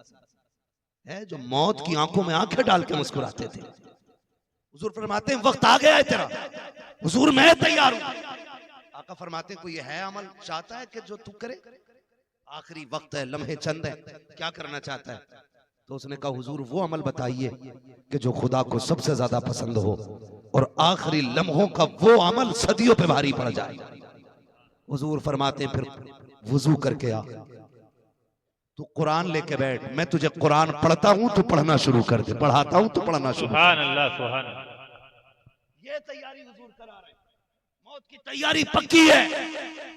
है जो मौत की आंखों में आंखें डाल के मुस्कुराते थे। हुजूर फरमाते हैं वक्त आ गया है तेरा। हुजूर मैं तैयार हूं। आका फरमाते हैं कोई है अमल चाहता है कि जो तू करे, आखिरी वक्त है, लम्हे चंद है, क्या करना चाहता है? तो उसने कहा हुजूर वो अमल बताइए कि जो खुदा को सबसे ज्यादा पसंद हो और आखिरी लम्हों का वो अमल सदियों पे भारी पड़ जाए। हुजूर फरमाते फिर वुजू करके आ, तू कुरान लेके बैठ, मैं तुझे कुरान पढ़ता हूं तू पढ़ना शुरू कर दे, पढ़ाता हूं तू पढ़ना शुरू। सुभान अल्लाह, सुभान अल्लाह। ये तैयारी हुजूर करा रहे हैं, मौत की तैयारी पक्की है।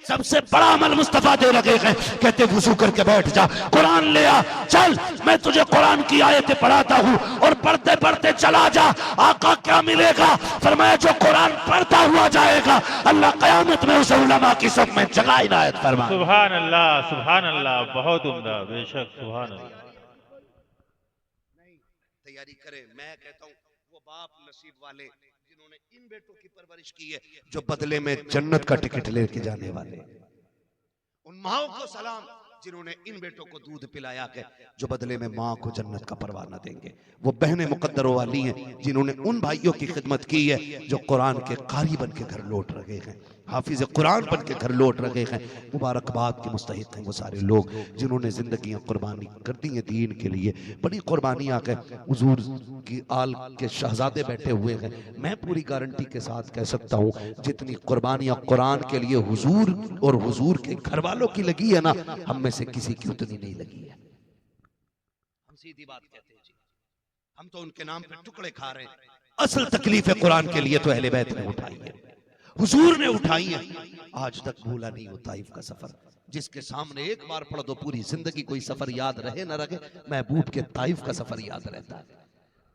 सबसे बड़ा अमल मुस्तफा दे रखे हैं, कहते वुजू करके बैठ जा, कुरान ले आ, चल मैं तुझे कुरान की आयतें पढ़ाता हूँ और पढ़ते पढ़ते चला जा। आका क्या मिलेगा? फरमाया जो कुरान पढ़ता हुआ जाएगा अल्लाह कयामत में उसे उलमा की सब में जगह इनायत फरमा। सुभान अल्लाह, सुभान अल्लाह, बहुत उम्दा, बेशक सुभान अल्लाह। नहीं तैयारी करे, मैं कहता हूँ वो बाप नसीब वाले जिन्होंने इन बेटों की परवरिश की है जो बदले में जन्नत का टिकट लेके जाने वाले। उन माओं को सलाम जिन्होंने इन बेटों को दूध पिलाया है जो बदले में माँ को जन्नत का परवाना देंगे। वो बहनें मुकद्दरों वाली हैं जिन्होंने उन भाइयों की खिदमत की है जो कुरान के कारी बन के घर लौट रहे हैं, हाफिज कुरान बन के घर लौट रहे हैं। मुबारकबाद के मुस्तहिक हैं वो सारे लोग जिन्होंने जिंदगियां कुर्बानी कर दी हैं दीन के लिए। बड़ी कुर्बानियां हैं। हुजूर की आल के शहजादे बैठे हुए हैं। मैं पूरी गारंटी के साथ कह सकता हूँ जितनी कुर्बानियां कुरान के लिए हुजूर और हुजूर के घर वालों की लगी है ना, हम में से किसी की उतनी नहीं लगी है। हम सीधी बात कहते हैं जी, हम तो उनके नाम पे टुकड़े खा रहे हैं। असल तकलीफ है कुरान के लिए तो अहले बैत ने उठाई है, हुजूर ने उठाई है। आज तक भूला नहीं वो ताइफ का सफर, जिसके सामने एक बार पढ़ दो पूरी जिंदगी कोई सफर याद रहे न रहे, महबूब के ताइफ का सफर याद रहता है,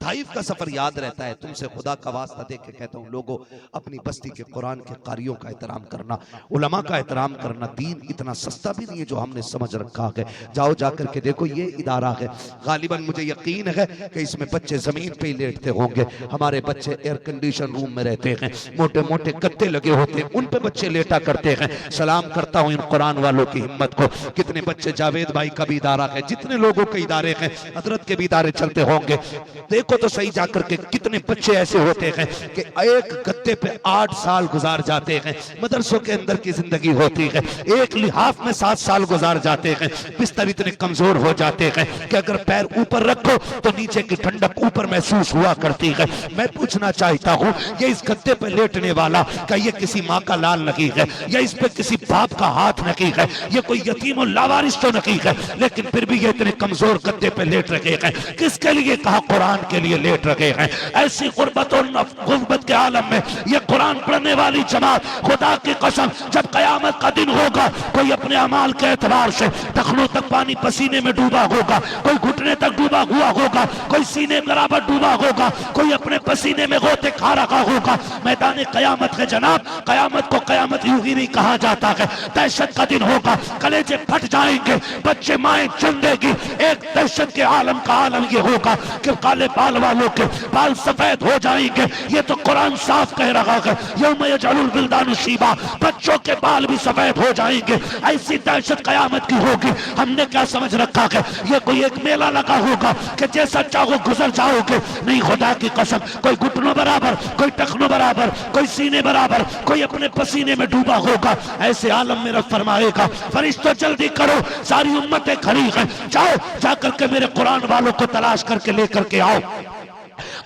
ताइफ का सफर याद रहता है। तुमसे खुदा का वास्ता देख के कहता हूँ लोगों, अपनी बस्ती के कुरान के कारियों का एहतराम करना, उलमा का एहतराम करना। दीन इतना सस्ता भी नहीं है जो हमने समझ रखा है। जाओ जाकर के देखो ये इदारा है, गालिबन मुझे यकीन है कि इसमें बच्चे जमीन पे ही लेटते होंगे। हमारे बच्चे एयर कंडीशन रूम में रहते हैं, मोटे मोटे गद्दे लगे होते हैं, उन पे बच्चे लेटा करते हैं। सलाम करता हूँ इन कुरान वालों की हिम्मत को। कितने बच्चे, जावेद भाई का भी इदारा है, जितने लोगों के इदारे हैं, हजरत के भी इदारे चलते होंगे। देखो तो सही जाकर के कितने बच्चे ऐसे होते हैं कि एक गद्दे पे 8 साल गुजार जाते हैं। मदरसों के अंदर की जिंदगी होती है, एक लिहाफ में 7 साल गुजार जाते हैं। बिस्तर इतने कमजोर हो जाते हैं कि अगर पैर ऊपर रखो तो नीचे की ठंडक ऊपर महसूस हुआ करती है। मैं पूछना चाहता हूँ ये इस गद्दे पे लेटने वाला, क्या ये किसी माँ का लाल नहीं है, या इस पे किसी बाप का हाथ नहीं है, ये कोई यतीम और लावारिस तो नहीं है, लेकिन फिर भी ये इतने कमजोर गद्दे पे लेट रहे हैं। किसके लिए कहा? कुरान के लिए लेट रहे हैं। ऐसी गुर्बत और गुर्बत के आलम में ये कुरान पढ़ने वाली जमात, खुदा की कसम जब कयामत का दिन होगा, कोई अपने अमाल के एतबार से टखनों तक पानी पसीने में डूबा होगा, कोई घुटने तक डूबा हुआ होगा, कोई सीने बराबर डूबा होगा, कोई अपने पसीने में गोते खा रखा होगा। मैदान कयामत है जनाब, कयामत को कयामत यूं ही नहीं कहा जाता है। दहशत का दिन होगा, कलेजे फट जाएंगे, बच्चे माएं चुन देगी। एक दहशत के आलम का आलम ये होगा कि काले बाल वालों के बाल सफेद हो जाएंगे। ये तो कुरान साफ कह रहा है, यौम यजअलुल विल्दानु शीबा, बच्चों के बाल भी सफेद हो जाएंगे। ऐसी दहशत कयामत की होगी। हमने क्या समझ रखा है ये कोई एक मेला लगा होगा कि जैसा चाहो गुजर जाओगे? नहीं, खुदा की कसम, कोई घुटनों बराबर, कोई टखनों बराबर, कोई सीने बराबर, कोई अपने पसीने में डूबा होगा। ऐसे आलम में रब फरमाएगा, फरिश्तों जल्दी करो, सारी उम्मतें खड़ी हैं, जाओ जाकर के मेरे कुरान वालों को तलाश करके लेकर के आओ।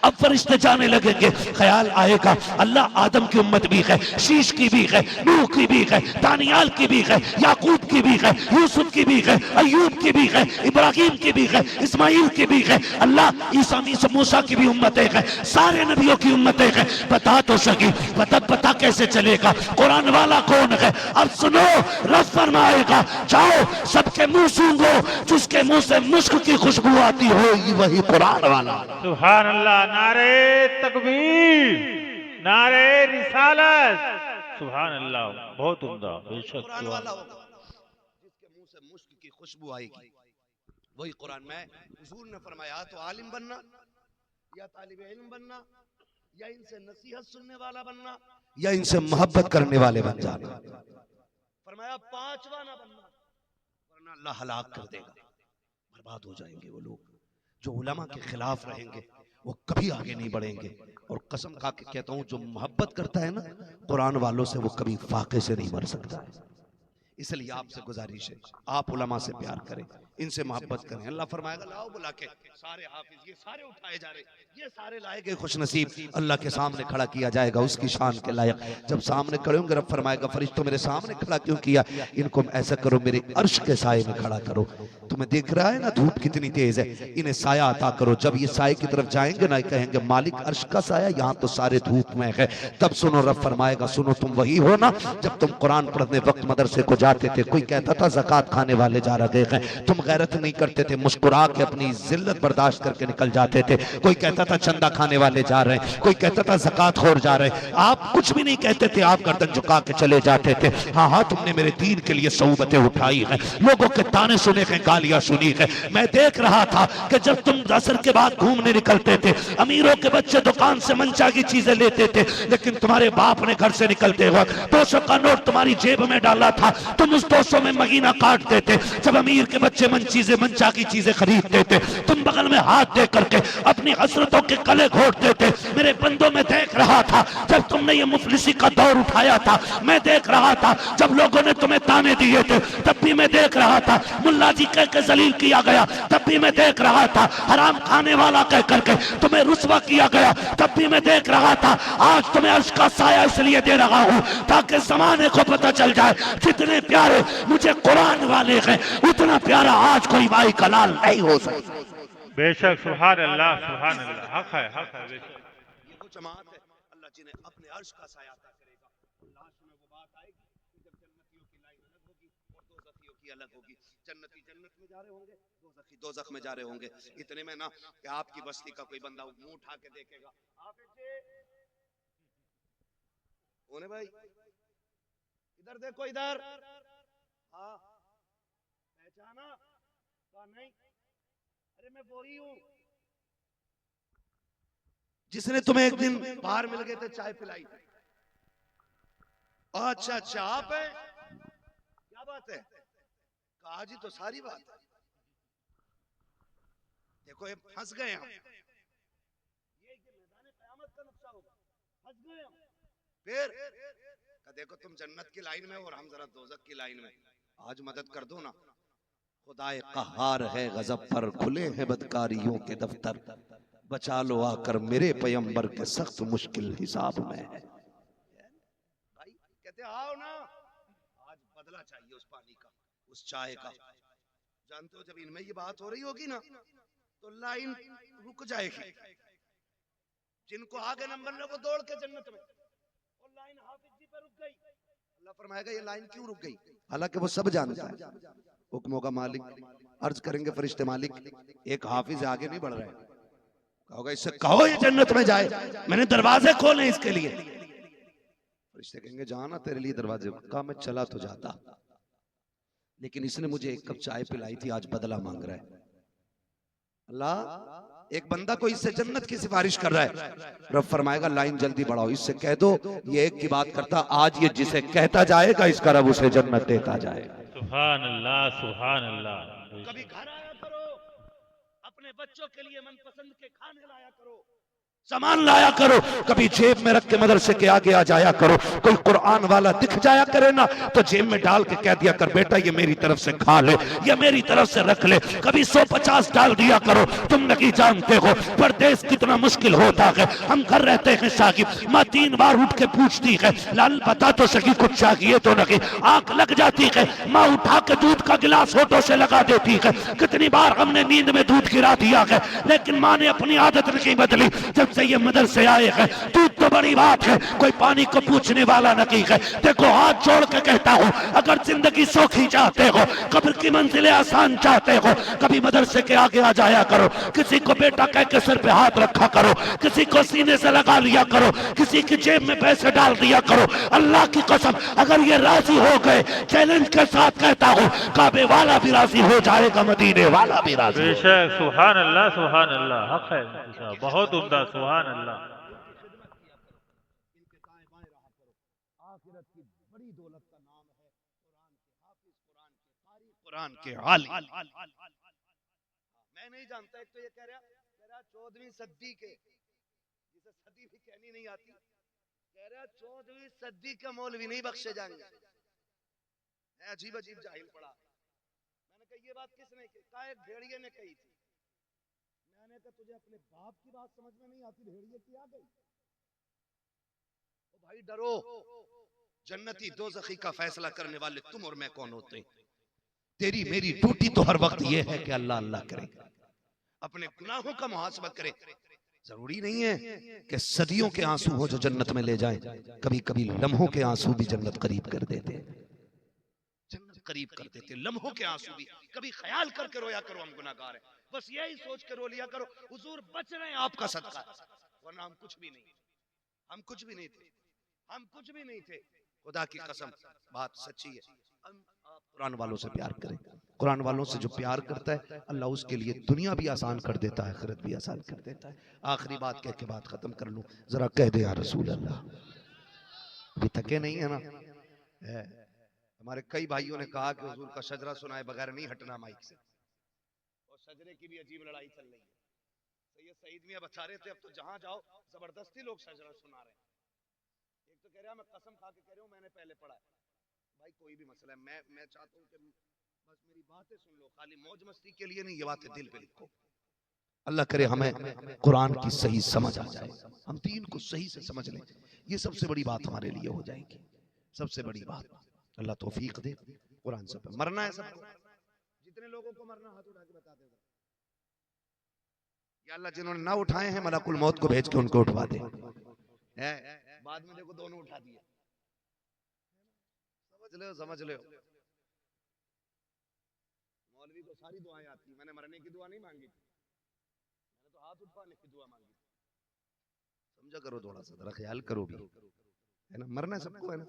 अब फरिश्ते जाने लगेंगे, ख्याल आएगा अल्लाह आदम की उम्मत भी है, शीश की भी है, नूह की भी है, दानियाल की भी है, याकूब की भी है, यूसुफ की भी है, अय्यूब की भी है, इब्राहिम की भी है, इस्माइल की भी है। अल्लाह ईसा मूसा की भी उम्मतें हैं, सारे नबियों की उम्मतें हैं। बता तो सकी, पता कैसे चलेगा कुरान वाला कौन है? अब सुनो, रब फरमाएगा जाओ सबके मुंह सूंघो, जिसके मुंह से मुश्क की खुशबू आती होगी वही कुरान वाला। सुभान अल्लाह, नारे तकबीर, नारे रिसालत, सुभान अल्लाह, बहुत उम्दा, बेशक कुरान वाला होगा जिसके मुंह से मुश्क की खुशबू आएगी वही कुरान में। हुजूर ने फरमाया तो आलिम बनना, या तालिब इल्म बनना, या इनसे नसीहत सुनने वाला बनना, या इनसे मोहब्बत करने वाले बन जाना। फरमाया पांचवा ना बनना, वरना अल्लाह हलाक कर देगा, बर्बाद हो जाएंगे वो लोग। जो उलमा के खिलाफ रहेंगे वो कभी आगे नहीं बढ़ेंगे। और कसम खा के कहता हूं जो मोहब्बत करता है ना कुरान वालों से, वो कभी फाके से नहीं मर सकता है। इसलिए आपसे गुजारिश है, आप उलमा से प्यार करें, इनसे मोहब्बत करें। अल्लाह फरमाएगा लाओ बुला के सारे हाफिज, ये सारे उठाए जा रहे, ये सारे लाए गए खुश नसीब, अल्लाह के सामने खड़ा किया जाएगा उसकी शान के लायक। जब सामने खड़े होंगे रब फरमाएगा फरिश्तों मेरे सामने खड़ा क्यों किया? इनको ऐसा करो मेरे अर्श के साए में खड़ा करो। तुम्हें दिख रहा है ना धूप कितनी तेज है, इन्हें साया अता करो। जब ये साए की तरफ जाएंगे ना कहेंगे मालिक अर्श का साया, यहाँ तो सारे धूप में है। तब सुनो रब फरमाएगा सुनो तुम वही हो ना जब तुम कुरान पढ़ने वक्त मदरसे को जाते थे, कोई कहता था ज़कात खाने वाले जा रहे हैं, तुम गैरत नहीं करते थे, मुस्कुरा के अपनी जिल्लत बर्दाश्त करके निकल जाते थे। कोई कहता था चंदा खाने वाले जा रहे हैं, कोई कहता था ज़कात खोर जा रहे हैं, आप कुछ भी नहीं कहते थे, आप गर्दन झुका के चले जाते थे। हाँ हाँ, तुमने मेरे दीन के लिए सऊबतें उठाई है, लोगों के ताने सुने हैं, गालियां सुनी है। मैं देख रहा था कि जब तुम असर के बाद घूमने निकलते थे, अमीरों के बच्चे दुकान से मनचा की चीजें लेते थे, लेकिन तुम्हारे बाप ने घर से निकलते वक्त 200 का नोट तुम्हारी जेब में डाला था, तुम उस 200 में महीना काटते थे। जब अमीर के बच्चे मनचा की चीजें खरीदते थे, तुम बगल में हाथ दे करके अपनी हसरतों के गले घोटते थे। मेरे बंदों में देख रहा था जब तुमने ये मुफलिसी का दौर उठाया था, मैं देख रहा था जब लोगों ने तुम्हें ताने दिए थे, तब भी मैं देख रहा था मुल्ला जी कह के जलील किया गया, तब भी मैं देख रहा था हराम खाने वाला कह करके तुम्हें रुस्वा किया गया, तब भी मैं देख रहा था। आज तुम्हें अर्श का साया इसलिए दे रहा हूं ताकि जमाने को पता चल जाए जितने प्यारे मुझे कुरान वाले हैं, उतना प्यारा आज कोई भाई का लाल नहीं हो सकता। बेशक, सुभान अल्लाह, सुभान अल्लाह, हक है, हक है। बेशक ये वो जमात है अल्लाह जिन्हें अपने अर्श का साया अता करेगा। लास्ट में वो बात आएगी कि जब जन्नतियों की लाइन अलग होगी और दोज़खियों की अलग होगी। जन्नती जन्नत में जा रहे होंगे, दोज़खी दोज़ख में जा रहे होंगे। इतने में ना कि आपकी बस्ती का कोई बंदा मुंह उठा के देखेगा, ओने भाई इधर देखो, इधर, हाँ पहचाना नहीं? अरे मैं वही हूं जिसने तुम्हें एक दिन बाहर मिल गए थे, चाय पिलाई। अच्छा अच्छा, आप है, क्या बात है? कहा जी तो सारी बात है। देखो ये फंस गए हम, ये मैदान क़यामत का नक्शा होगा, फंस गए हम। फिर देखो तुम जन्नत की लाइन में और हम जरा दोज़ख की लाइन में, आज मदद कर दो ना। खुदाए कहार है गजब पर, खुले हैं बदकारियों के दफ्तर, बचा लो आकर मेरे पैगंबर के सख्त मुश्किल हिसाब में है। भाई कहते आओ ना, आज बदला चाहिए उस पानी का, उस चाय का। जानते हो जब इनमें ये बात हो रही होगी ना तो लाइन रुक जाएगी। जिनको आगे नंबर है वो दौड़ के जन्नत में, और लाइन हाफिज जी पे रुक गई। अल्लाह फरमाएगा ये लाइन क्यों रुक गई? हालांकि वो सब जानता है, हुक्मों का मालिक। अर्ज करेंगे फरिश्ते मालिक, एक हाफिज आगे नहीं बढ़ रहा है, कहोगे इससे कहो ये जन्नत में जाए, मैंने दरवाजे खोले इसके लिए। फरिश्ते कहेंगे जाना तेरे लिए दरवाजे, कहा मैं चला तो जाता, लेकिन इसने मुझे एक कप चाय पिलाई थी, आज बदला मांग रहा है। अल्लाह एक बंदा को इससे जन्नत की सिफारिश कर रहा है, रब फरमाएगा लाइन जल्दी बढ़ाओ, इससे कह दो ये एक की बात करता, आज ये जिसे कहता जाएगा इसका रब उसे जन्नत देता जाएगा। सुभान अल्लाह, सुभान अल्लाह। कभी घर आया करो, अपने बच्चों के लिए मनपसंद के खाने लाया करो, सामान लाया करो, कभी जेब में रख के मदरसे के आगे आ जाया करो। कोई कुरान वाला दिख जाया करे ना तो जेब में डाल के कह दिया कर बेटा ये मेरी तरफ से खा ले, ये मेरी तरफ से रख ले। कभी 150 डाल दिया करो। तुम नहीं जानते हो परदेश कितना मुश्किल होता है। हम घर रहते हैं साहिब, माँ 3 बार उठ के पूछती है लाल बता तो सकी कुछ चाहिए तो नहीं, आंख लग जाती है, माँ उठा के दूध का गिलास होठों से लगा देती है। कितनी बार हमने नींद में दूध गिरा दिया है, लेकिन माँ ने अपनी आदत नहीं बदली। जब से ये मदरसे आए हैं दूध तो बड़ी बात है, कोई पानी को पूछने वाला नहीं है। देखो हाथ जोड़ के कहता हूँ, अगर जिंदगी सौखी चाहते हो, कब्र की मंजिलें आसान चाहते हो, कभी मदरसे के आगे आ जाया करो। किसी को बेटा कह के सिर पे हाथ रखा करो, किसी को सीने से लगा लिया करो, किसी की जेब में पैसे डाल दिया करो। अल्लाह की कसम अगर ये राजी हो गए, चैलेंज के साथ कहता हूँ, काबे वाला भी राजी हो जाएगा, मदीने वाला भी राजी। बेशक, सुभान अल्लाह, सुभान अल्लाह, हक है, बहुत उम्दा, सुभान अल्लाह। आखिरत की बड़ी दौलत का नाम है कुरान के हाफिज, कुरान के कारी, कुरान के आलिम। मैं नहीं जानता, एक तो ये कह रहा 14वीं सदी के, जिसे सदी भी कहनी नहीं आती, कह रहा 14वीं सदी के मौलवी नहीं बख्शे जाएंगे। अजीब अजीब जाहिल पड़ा। मैंने कहा ये बात किसने की? कहा एक भेड़िए ने कही थी। मैंने कहा तुझे अपने बाप की बात समझ में नहीं आती, भेड़िए की आ गई। ओ भाई डरो, जन्नती दोज़खी का फैसला करने वाले तुम और मैं कौन होते हैं? तेरी मेरी ड्यूटी तो हर वक्त ये है कि अल्लाह अल्लाह करे, अपने गुनाहों का मुहासबा करे। जरूरी नहीं है कि सदियों के आंसू हो जो जन्नत में ले जाएं, कभी कभी लम्हों के आंसू भी जन्नत करीब कर देते हैं। जन्नत करीब कर देते। लम्हों के आंसू भी कभी ख्याल करके रोया करो, हम गुनाहगार हैं, बस यही सोच के रो लिया करो हुजूर बच रहे हैं आपका सदका, वरना हम कुछ भी नहीं, हम कुछ भी नहीं थे, हम कुछ भी नहीं थे। खुदा की कसम बात सच्ची है। आप कुरान वालों से प्यार करें, कुरान वालों से जो प्यार करता है अल्लाह उसके लिए दुनिया भी आसान कर देता है, आखिरत भी आसान कर देता है। आखिरी बात कह के बात खत्म कर लूं, जरा कह दे या रसूल अल्लाह। अभी थके नहीं है ना? हमारे कई भाइयों ने कहा कि हुजूर का शजरा सुनाए बगैर नहीं हटना माइक से, और शजरे की भी अजीब लड़ाई चल रही है। सैयद सईद मियां बता रहे थे अब तो जहां जाओ जबरदस्ती लोग शजरा सुना रहे हैं। एक तो कह रहा मैं कसम खा के कह रहा हूं मैंने पहले पढ़ा है। भाई कोई भी मसला है, मैं चाहता हूं कि बस मेरी बातें सुन लो, खाली मौज मस्ती के लिए नहीं, ये बातें दिल पे लिखो। अल्लाह करे हमें कुरान की सही समझ आ जाए, हम दीन को सही से समझ लें, ये सबसे बड़ी बात हमारे लिए हो जाएगी, सबसे बड़ी बात। अल्लाह तौफीक दे। कुरान से मरना है सबको, जितने लोगों को मरना हाथ उठा के बता दे या अल्लाह, जिन्होंने ना उठाए हैं मलकुल मौत को भेज के उनको उठवा दे। बाद में देखो दोनों उठा दिए, समझ ले। मौलवी को सारी दुआएं आती, मैंने मरने की दुआ नहीं मांगी थी, मैंने तो हाथ उठाने की दुआ मांगी थी। समझा करो, थोड़ा सा जरा ख्याल करो भी, है ना? मरना सबको है ना,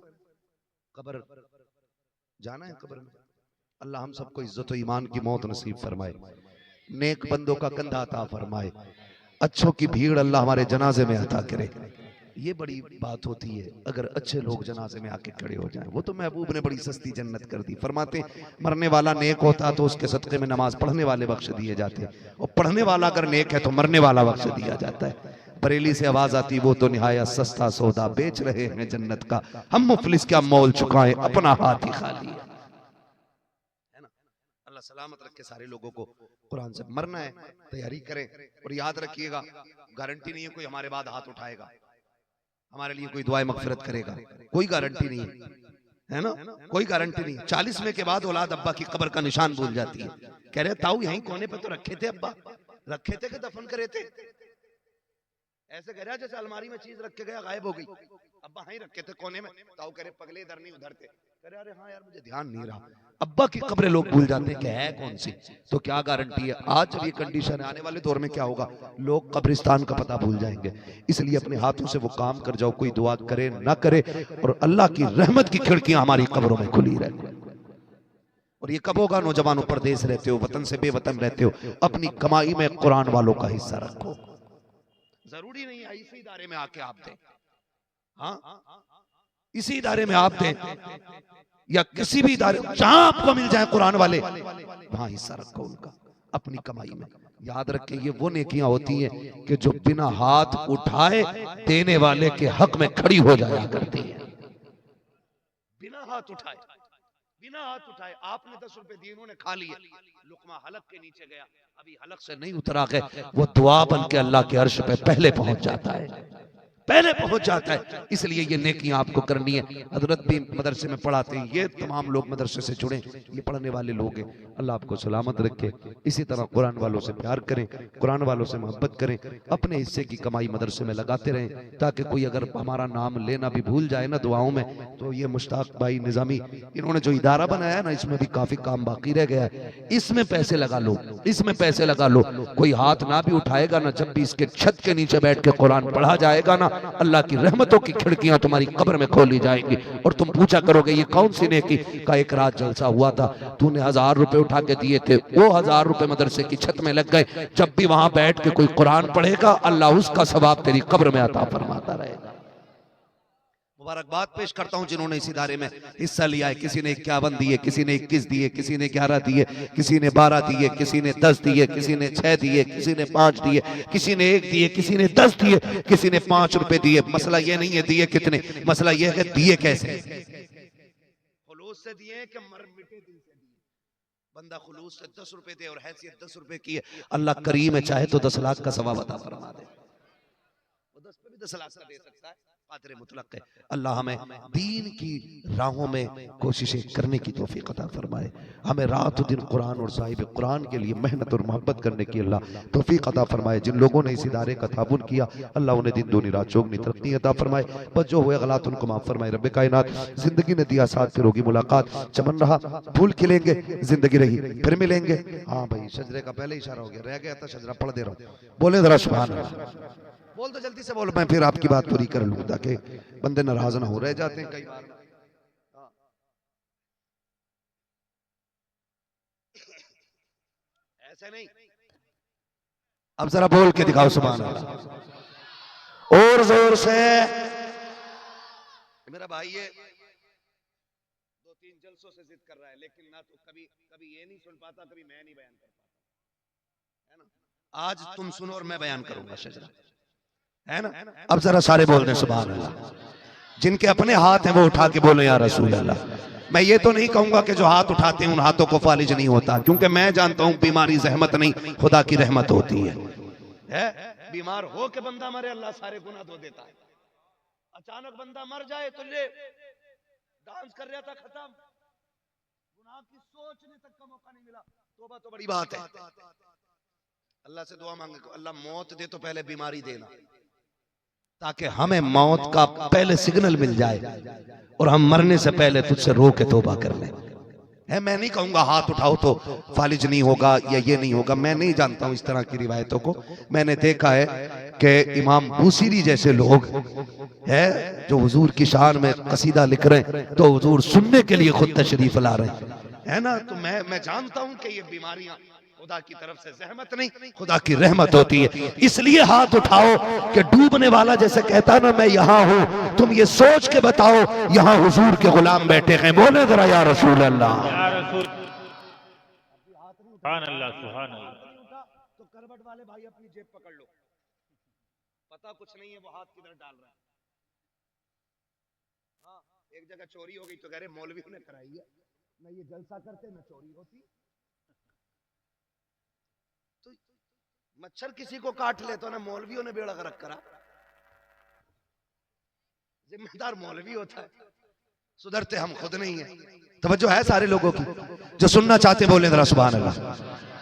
कब्र जाना है कब्र में। अल्लाह हम सबको इज्जत और ईमान की मौत नसीब फरमाए, नेक बंदों का कंधा अता फरमाए, अच्छों की भीड़ अल्लाह हमारे जनाजे में अता करे। ये बड़ी बात होती है अगर अच्छे लोग जनाजे में आके खड़े हो जाएं। वो तो महबूब ने बड़ी सस्ती जन्नत कर दी। फरमाते मरने वाला नेक होता तो उसके सदक़े में नमाज पढ़ने वाले बख्श दिए जाते, और पढ़ने वाला अगर नेक है तो मरने वाला बख्श दिया जाता है। बरेली से आवाज आती, वो तो निहायत सस्ता सौदा बेच रहे हैं जन्नत का, हम मुफलिस क्या मोल चुकाएं, अपना हाथ ही खाली है ना? अल्लाह सलामत रखे सारे लोगों को। कुरान से मरना है, तैयारी करें, और याद रखिएगा गारंटी नहीं है कोई हमारे बाद हाथ उठाएगा, हमारे लिए कोई दुआए मगफिरत करेगा, कोई गारंटी नहीं है ना, कोई गारंटी नहीं। 40वें के बाद औलाद अब्बा की कब्र का निशान भूल जाती है, कह रहे ताऊ यहीं कोने पे तो रखे थे अब्बा, रखे थे कि दफन करे थे? ऐसे कह रहा जैसे अलमारी में चीज रख के गया गायब हो गई, अब्बा यहीं रखे थे कोने में। ताऊ कह रहे पगले इधर नहीं उधर थे, कह रहे अरे हाँ यार मुझे ध्यान नहीं रहा। अब्बा की कब्रें लोग भूल जाते हैं कि है कौन सी, तो क्या गारंटी है? आज जब ये कंडीशन है, आने वाले दौर में क्या होगा, लोग कब्रिस्तान का पता भूल जाएंगे। इसलिए अपने हाथों से वो काम कर जाओ, कोई दुआ करे ना करे, और अल्लाह की रहमत की खिड़कियां हमारी कब्रों में खुली रहे। और ये कब होगा? नौजवानों परदेश रहते हो, वतन से बेवतन रहते हो, अपनी कमाई में कुरान वालों का हिस्सा रखो। जरूरी नहीं है इसी इदारे में आके आप दें, हाँ इसी इदारे में आप दें, या किसी भी इदारे जहां आपको मिल जाए कुरान वाले, वहां हिस्सा रखो उनका अपनी कमाई में। याद रखें ये वो नेकियां होती हैं कि जो बिना हाथ उठाए देने वाले के हक में खड़ी हो जाया करती है। बिना हाथ उठाए, बिना हाथ उठाए आपने 10 रुपए दिए, उन्होंने खा लिए, लुकमा हलक के नीचे गया, अभी हलक से नहीं उतरा है, वो दुआ बन के अल्लाह के अर्श पे पहले पहुंच जाता है, पहले पहुंच जाता है। इसलिए ये नेकियां आपको करनी है। हजरत भी मदरसे में पढ़ाते हैं, ये तमाम लोग मदरसे से जुड़े, ये पढ़ने वाले लोग हैं। अल्लाह आपको सलामत रखे। इसी तरह कुरान वालों से प्यार करें, कुरान वालों से मोहब्बत करें, अपने हिस्से की कमाई मदरसे में लगाते रहें, ताकि कोई अगर हमारा नाम लेना भी भूल जाए ना दुआओं में, तो ये मुश्ताक भाई निजामी इन्होंने जो इदारा बनाया है ना, इसमें भी काफी काम बाकी रह गया है, इसमें पैसे लगा लो, इसमें पैसे लगा लो। कोई हाथ ना भी उठाएगा ना, जब भी इसके छत के नीचे बैठ के कुरान पढ़ा जाएगा ना, अल्लाह की रहमतों की खिड़कियां तुम्हारी कब्र में खोली जाएंगी। और तुम पूछा करोगे ये कौन सी नेकी का? एक रात जलसा हुआ था, तूने 1000 रुपए उठा के दिए थे, वो 1000 रुपए मदरसे की छत में लग गए। जब भी वहां बैठ के कोई कुरान पढ़ेगा, अल्लाह उसका सवाब तेरी कब्र में अता फरमाता रहेगा। मुबारकबाद पेश करता हूं जिन्होंने इस इदारे में हिस्सा लिया है। किसी ने 51 दिए, किसी ने 21 दिए, किसी ने 11 दिए, किसी ने 12 दिए, किसी ने 10 दिए, किसी ने 6 दिए, किसी ने 5 दिए, किसी ने 1 दिए, किसी ने 10 दिए, किसी ने 5 रुपए दिए। मसला ये नहीं है दिए कितने, मसला ये है दिए कैसे। खुलूस से दिए कि मर मिटे दिल से दिए। बंदा खुलूस से 10 रुपए दे और हैसियत 10 रुपए की है, अल्लाह करीम है, चाहे तो 10 लाख का सवाब अता फरमा दे। वो 10 पे भी 10 लाख का दे सकता है, कादिर मुतलक है। अल्लाह हमें दीन की राहों में कोशिशें करने की तौफीक अता फरमाए। हमें रात दिन कुरान और साहिब कुरान के लिए मेहनत और मोहब्बत करने की अल्लाह तौफीक अता फरमाए। जिन लोगों ने इस इदारे का ताबुन किया अल्लाह उन्हें दिन दूनी रात चौगनी तरक्की अता फरमाए। बस जो हुए गलत उनको माफ फरमाए। रब्बे कायनात जिंदगी ने दिया साथ, फिर होगी मुलाकात। चमन रहा फूल खिलेंगे, जिंदगी रही फिर मिलेंगे। हाँ भाई, शजरे का पहले इशारा हो गया, रह गया था शजरा, पढ़ दे रहा हूँ। बोले जरा सुभान अल्लाह। बोल तो जल्दी से बोल, मैं फिर आपकी बात पूरी कर लूं ताकि बंदे नाराज ना हो, रह जाते हैं कई बार। ऐसे नहीं, अब जरा बोल के दिखाओ सुभान अल्लाह और जोर से। मेरा भाई ये 2-3 जलसों से जिद कर रहा है, लेकिन ना तो कभी कभी ये नहीं सुन पाता, कभी मैं नहीं बयान कर पाता, है ना। आज तुम सुनो और मैं बयान करूंगा शजरा, है ना। अब जरा सारे बोल दें सुभान अल्लाह। जिनके अपने हाथ हैं वो उठा के बोले या रसूल अल्लाह। मैं ये तो नहीं कहूंगा कि जो हाथ उठाते हैं उन हाथों को फालिज नहीं होता, क्योंकि मैं जानता हूं बीमारी जहमत नहीं, खुदा की रहमत होती है। बीमार हो के बंदा मरे, अल्लाह सारे गुनाह धो देता है। अचानक बंदा मर जाए तो ले डांस कर रहा था, खत्म, गुनाह की सोचने तक का मौका नहीं मिला। तौबा तो बड़ी बात है। अल्लाह से दुआ मांगे, अल्लाह मौत दे तो पहले बीमारी देना, ताकि हमें मौत का पहले सिग्नल मिल जाए और हम मरने से पहले तुझसे रो के तौबा कर लें। है, मैं नहीं कहूंगा हाथ उठाओ तो फालिज नहीं होगा या ये नहीं होगा, मैं नहीं जानता हूं इस तरह की रिवायतों को। मैंने देखा है कि इमाम बूसीरी जैसे लोग है जो हुजूर की शान में कसीदा लिख रहे हैं, तो हुजूर सुनने के लिए खुद तशरीफ ला रहे हैं, है ना। तो मैं जानता हूं कि ये बीमारियां खुदा की तरफ से जहमत नहीं, खुदा की रहमत होती है। इसलिए हाथ उठाओ कि डूबने वाला जैसे कहता ना मैं यहाँ हूँ, तुम ये सोच के बताओ यहाँ हुजूर के गुलाम बैठे हैं। बोले जरा या रसूल अल्लाह, या रसूल। सुभान अल्लाह, सुभान अल्लाह। तो करबट वाले भाई अपनी जेब पकड़ लो, पता कुछ नहीं है वो हाथ किधर डाल रहा है। हाँ, एक जगह चोरी हो गई तो कह रहे मौलवियों ने कराई है, मैं ये जलसा करते मैं चोरी होती। तो मच्छर किसी को काट ले तो ना मौलवियों ने बेड़ा गर्क करा, जिम्मेदार मौलवी होता है, सुधरते हम खुद नहीं है। तवज्जो है सारे लोगों की, जो सुनना चाहते बोले जरा सुभान अल्लाह।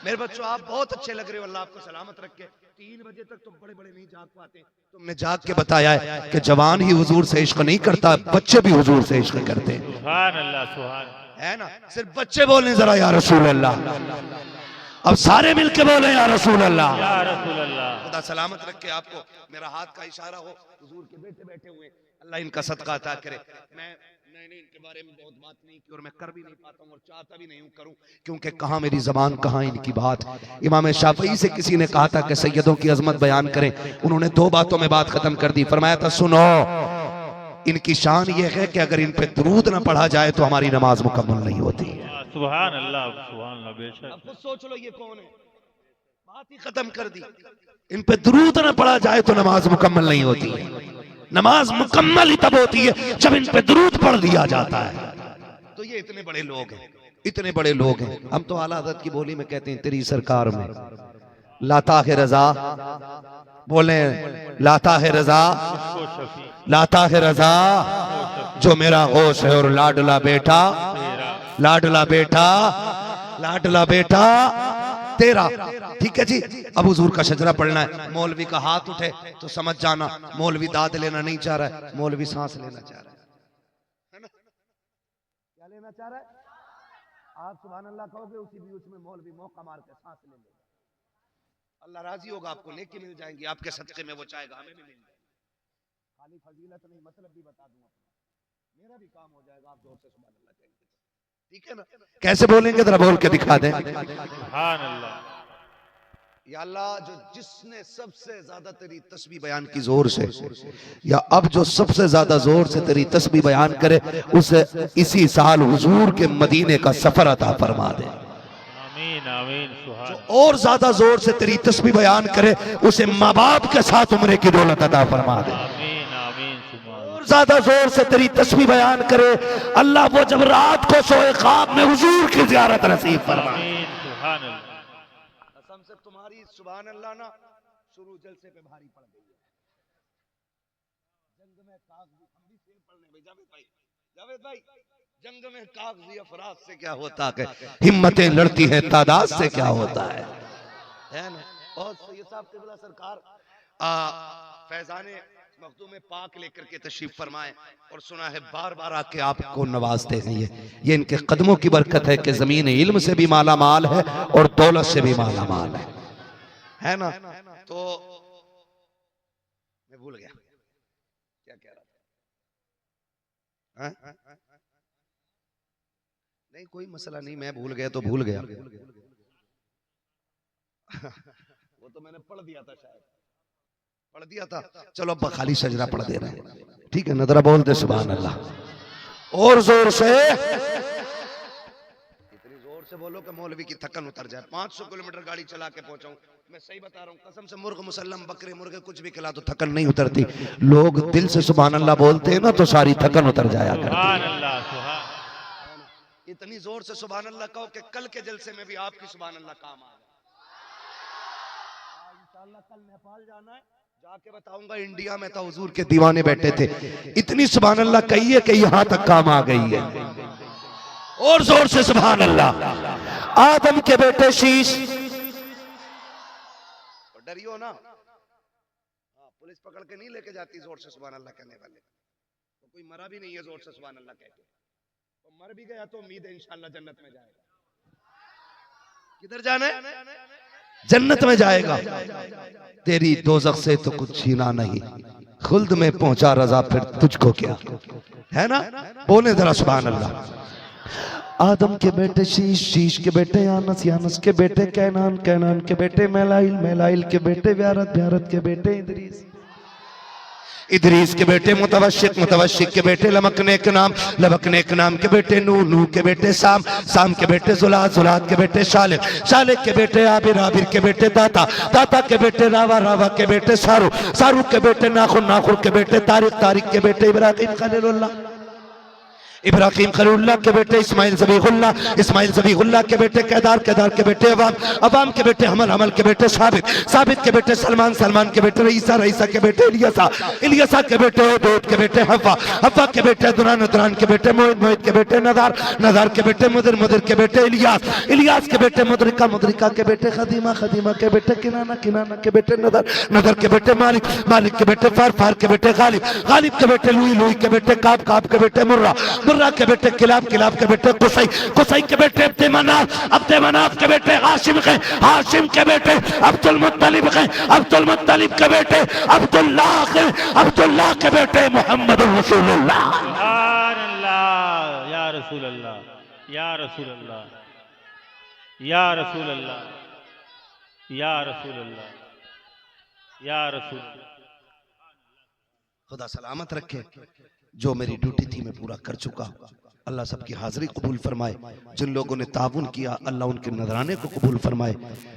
मेरे बच्चों आप बहुत अच्छे लग रहे हो, अल्लाह आपको सलामत रखे। 3 बजे तक तो बड़े बड़े नहीं जाग पाते, तुमने जाग के बताया है कि जवान ही हुजूर से इश्क नहीं करता, बच्चे भी हुजूर से इश्क करते हैं। सुभान अल्लाह, सुभान, है ना। सिर्फ बच्चे बोले जरा या रसूल अल्लाह, अब सारे मिलके बोले या रसूल अल्लाह, या रसूल अल्लाह। खुदा सलामत रखे आपको। मेरा हाथ का इशारा हो, हुजूर के बेटे बैठे हुए, अल्लाह इनका सदका अता करे। मैंने इनके बारे में बहुत बात नहीं की और मैं कर भी नहीं पाता हूँ और चाहता भी नहीं हूँ करूँ, क्योंकि कहाँ मेरी जबान कहाँ इनकी बात। इमाम शाफई से किसी ने कहा था कि सैयदों की अजमत बयान करें, उन्होंने 2 बातों में बात खत्म कर दी। फरमाया था सुनो, इनकी शान ये है कि अगर इन पे दुरूद ना पढ़ा जाए तो हमारी नमाज मुकम्मल नहीं होती है। सुभान अल्लाह, सुभान अल्लाह, बेशक। अब खुद सोच लो ये कौन है, बात ही खत्म कर दी। इन पे दुरूद ना पढ़ा जाए तो नमाज मुकम्मल नहीं होती है। नमाज मुकम्मल ही तब होती है जब इन पे दुरूद पढ़ दिया जाता है। तो ये इतने बड़े लोग हैं, इतने बड़े लोग हैं। हम तो आला हज़रत की बोली में कहते हैं तेरी सरकार में लाता है रजा, बोले लाता है रजा, लाता है रजा जो मेरा गौस है और लाडला बेटा, लाडला बेटा, लाडला बेटा तेरा। ठीक है जी। अब हुजूर का शजरा पढ़ना है, मौलवी का हाथ उठे तो समझ जाना मौलवी दाद लेना नहीं चाह रहा है, मौलवी सांस लेना चाह रहा है ना। क्या लेना चाह रहा है? आप सुभान अल्लाह कहोगे, उसी बीच में मौलवी मौका मार के सांस ले लेगा। अल्लाह राजी होगा, आपको नेकी मिल जाएंगी, आपके सदके में वो चाहेगा हमें भी मिल जाएगा। खाली फजीलत नहीं, मतलब भी बता दूंगा, मेरा भी काम हो जाएगा। आप जोर से सुभान अल्लाह कहेंगे, ठीक है ना। कैसे बोलेंगे जरा बोल के दिखा दें। सुभान अल्लाह। या अल्लाह, जो जिसने सबसे ज्यादा तेरी तस्बीह बयान की जोर से, या अब जो सबसे ज्यादा जोर से तेरी तस्बीह बयान करे, उसे इसी साल हुजूर के मदीने का सफर अता फरमा दे। आमीन, आमीन, सुभान। जो और ज्यादा जोर से तेरी तस्बीह बयान करे, उसे माँ बाप के साथ उम्रे की दौलत अता फरमा दे। आमीन, आमीन, सुभान। और ज्यादा जोर से तेरी तस्बीह बयान करे, अल्लाह वो जब रात को सोए ख्वाब में हुजूर की ज़ियारत नसीब फरमाए। आमीन, सुभान अल्लाह। कसम से तुम्हारी सुभान अल्लाह ना शुरू जलसे पे भारी पड़ गई है, जावेद भाई, जंग में कागजी अफराद से क्या होता है, हिम्मतें लड़ती हैं तादाद से क्या होता है ना। और सैयद साहब क़िबला सरकार फैजाने मखदूम पाक लेकर के तशरीफ फरमाए और सुना है बार बार आके आपको नवाजते हैं। ये इनके कदमों की बरकत है कि जमीन इल्म से भी माला माल है और दौलत से भी माला माल है ना। तो मैं भूल गया क्या कह रहा था। नहीं कोई मसला नहीं, मैं भूल गया तो भूल गया। वो तो मैंने पढ़ दिया था, शायद पढ़ दिया था। चलो अब खाली सजरा पढ़ दे रहे हैं, ठीक है। नजरा बोल दे सुभान अल्लाह और जोर से, इतनी जोर से बोलो कि मौलवी की थकन उतर जाए। 500 किलोमीटर गाड़ी चला के पहुंचाऊं, मैं सही बता रहा हूं कसम से। मुर्ग मुसल्लम बकरे मुर्गे कुछ भी खिला तो थकन नहीं उतरती। लोग दिल से सुभान अल्लाह बोलते हैं ना तो सारी थकन उतर जाया करती। इतनी जोर से सुभान अल्लाह कहो कि कल के जलसे में भी आपकी सुभान अल्लाह काम आ जाए। इंशाअल्लाह कल नेपाल जाना है, जाके बताऊंगा इंडिया में तो हुजूर के दीवाने बैठे थे। इतनी सुभान अल्लाह कही है कि यहां तक काम आ गई है। और जोर से सुभान अल्लाह। आदम के बेटे शीश, डरियो ना, पुलिस पकड़ के नहीं लेके जाती जोर से सुभान अल्लाह कहने वाले। तो कोई मरा भी नहीं है जोर से सुभान अल्लाह कहते, तो मर भी गया तो उम्मीद है इंशाअल्लाह जन्नत में जाएगा। किधर जाना है? जन्नत में जाएगा। तेरी दोज़ख से तो कुछ छीना नहीं, खुल्द में पहुंचा रजा फिर तुझको क्या, है ना। बोले जरा सुभान अल्लाह। आदम के बेटे शीश, शीश के बेटे यानस, यानस के बेटे कैनान, कैनान के बेटे मैलाइल, मैलाइल के बेटे व्यारत, व्यारत के बेटे इदरीस, इदरीस के बेटे मुतवशिक, मुतवशिक के बेटे लमकने के नाम, लमकने के नाम के बेटे नूह, नूह के बेटे साम, साम के बेटे जुलाद, जुलाद के बेटे शालिक, शालिक के बेटे आबिर, आबिर के बेटे दाता, दाता के बेटे रावा, रावा के बेटे सारू, सारू के बेटे नाखुर, नाखुर के बेटे तारिक, तारिक के बेटे इब्राहिम खलीलुल्लाह, इब्राहिम खलीलुल्लाह के बेटे इस्माइल ज़बीहुल्लाह, इस्माइल ज़बीहुल्लाह के बेटे केदार, केदार के बेटे अवाम, अवाम के बेटे हमल, हमल के बेटे साबित, साबित के बेटे सलमान, सलमान के बेटे रईसा, रईसा के बेटे इलियासा, इलियासा के बेटे दूध के बेटे हवा, हवा के बेटे दुरान, दुरान के बेटे मोहित, मोहित के बेटे नदार, नदार के बेटे मुदिर, मुदिर के बेटे इलियास, इलियास के बेटे मुदरिका, मुदरिका के बेटे खदीमा, खदीमा के बेटे किनाना, किनाना के बेटे नदर, नदर के बेटे मालिक, मालिक के बेटे फार, फार के बेटे गालिब, गालिब के बेटे लुई, लुई के बेटे काब, काब के बेटे मुर्रा, मुर्रा के बेटे किलाब, किलाब के बेटे कुसै, कुसै के बेटे अब्दे मनाफ, अब्दे मनाफ के बेटे हाशिम के, हाशिम के बेटे अब्दुल मुत्तलिब के, अब्दुल मुत्तलिब के बेटे अब्दुल्लाह के, अब्दुल्लाह के बेटे मोहम्मद रसूलुल्लाह। सुभान अल्लाह, या रसूल अल्लाह, या रसूल अल्लाह, या रसूल अल्लाह, या रसूल अल्लाह, या रसूल। खुदा सलामत रखे। जो मेरी ड्यूटी थी मैं पूरा कर चुका। अल्लाह सबकी हाजिरी कबूल फरमाए। जिन लोगों ने ताउन किया अल्लाह उनके नजराने को कबूल फरमाए।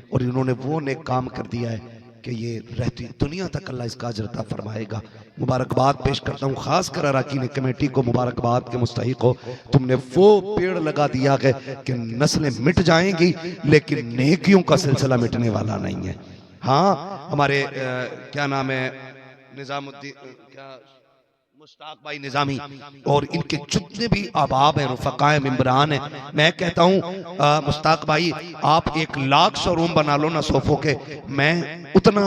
और इन्होंने वो नेक काम कर दिया है कि ये रहती दुनिया तक अल्लाह इसका अजर अता फरमाएगा। मुबारकबाद पेश करता हूँ खास कर अरकान कमेटी को, मुबारकबाद के मुस्तहिक हो। तुमने वो पेड़ लगा दिया है कि नस्लें मिट जाएंगी लेकिन नेकियों का सिलसिला मिटने वाला नहीं है। हाँ हमारे क्या नाम है, निजामुद्दीन क्या मुश्ताक भाई निजामी और इनके जितने भी अहबाब हैं, रुफ़क़ाए मेंबरान हैं, मैं कहता हूँ मुश्ताक भाई आप 1,00,000 शोरूम बना लो ना सोफों के, मैं उतना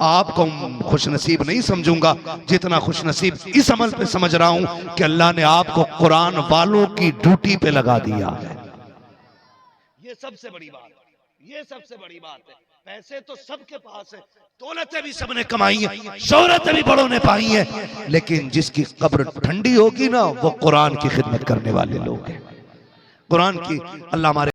आपको खुशनसीब नहीं समझूंगा जितना खुशनसीब इस अमल पे समझ रहा हूँ कि अल्लाह ने आपको कुरान वालों की ड्यूटी पे लगा दिया है। ये सबसे बड़ी बात, ये सबसे बड़ी बात है। पैसे तो सबके पास है, दौलतें भी सबने कमाई है, शोहरतें भी बड़ों ने पाई है, लेकिन जिसकी कब्र ठंडी होगी ना वो कुरान की खिदमत करने वाले लोग हैं। कुरान की अल्लाह हमारे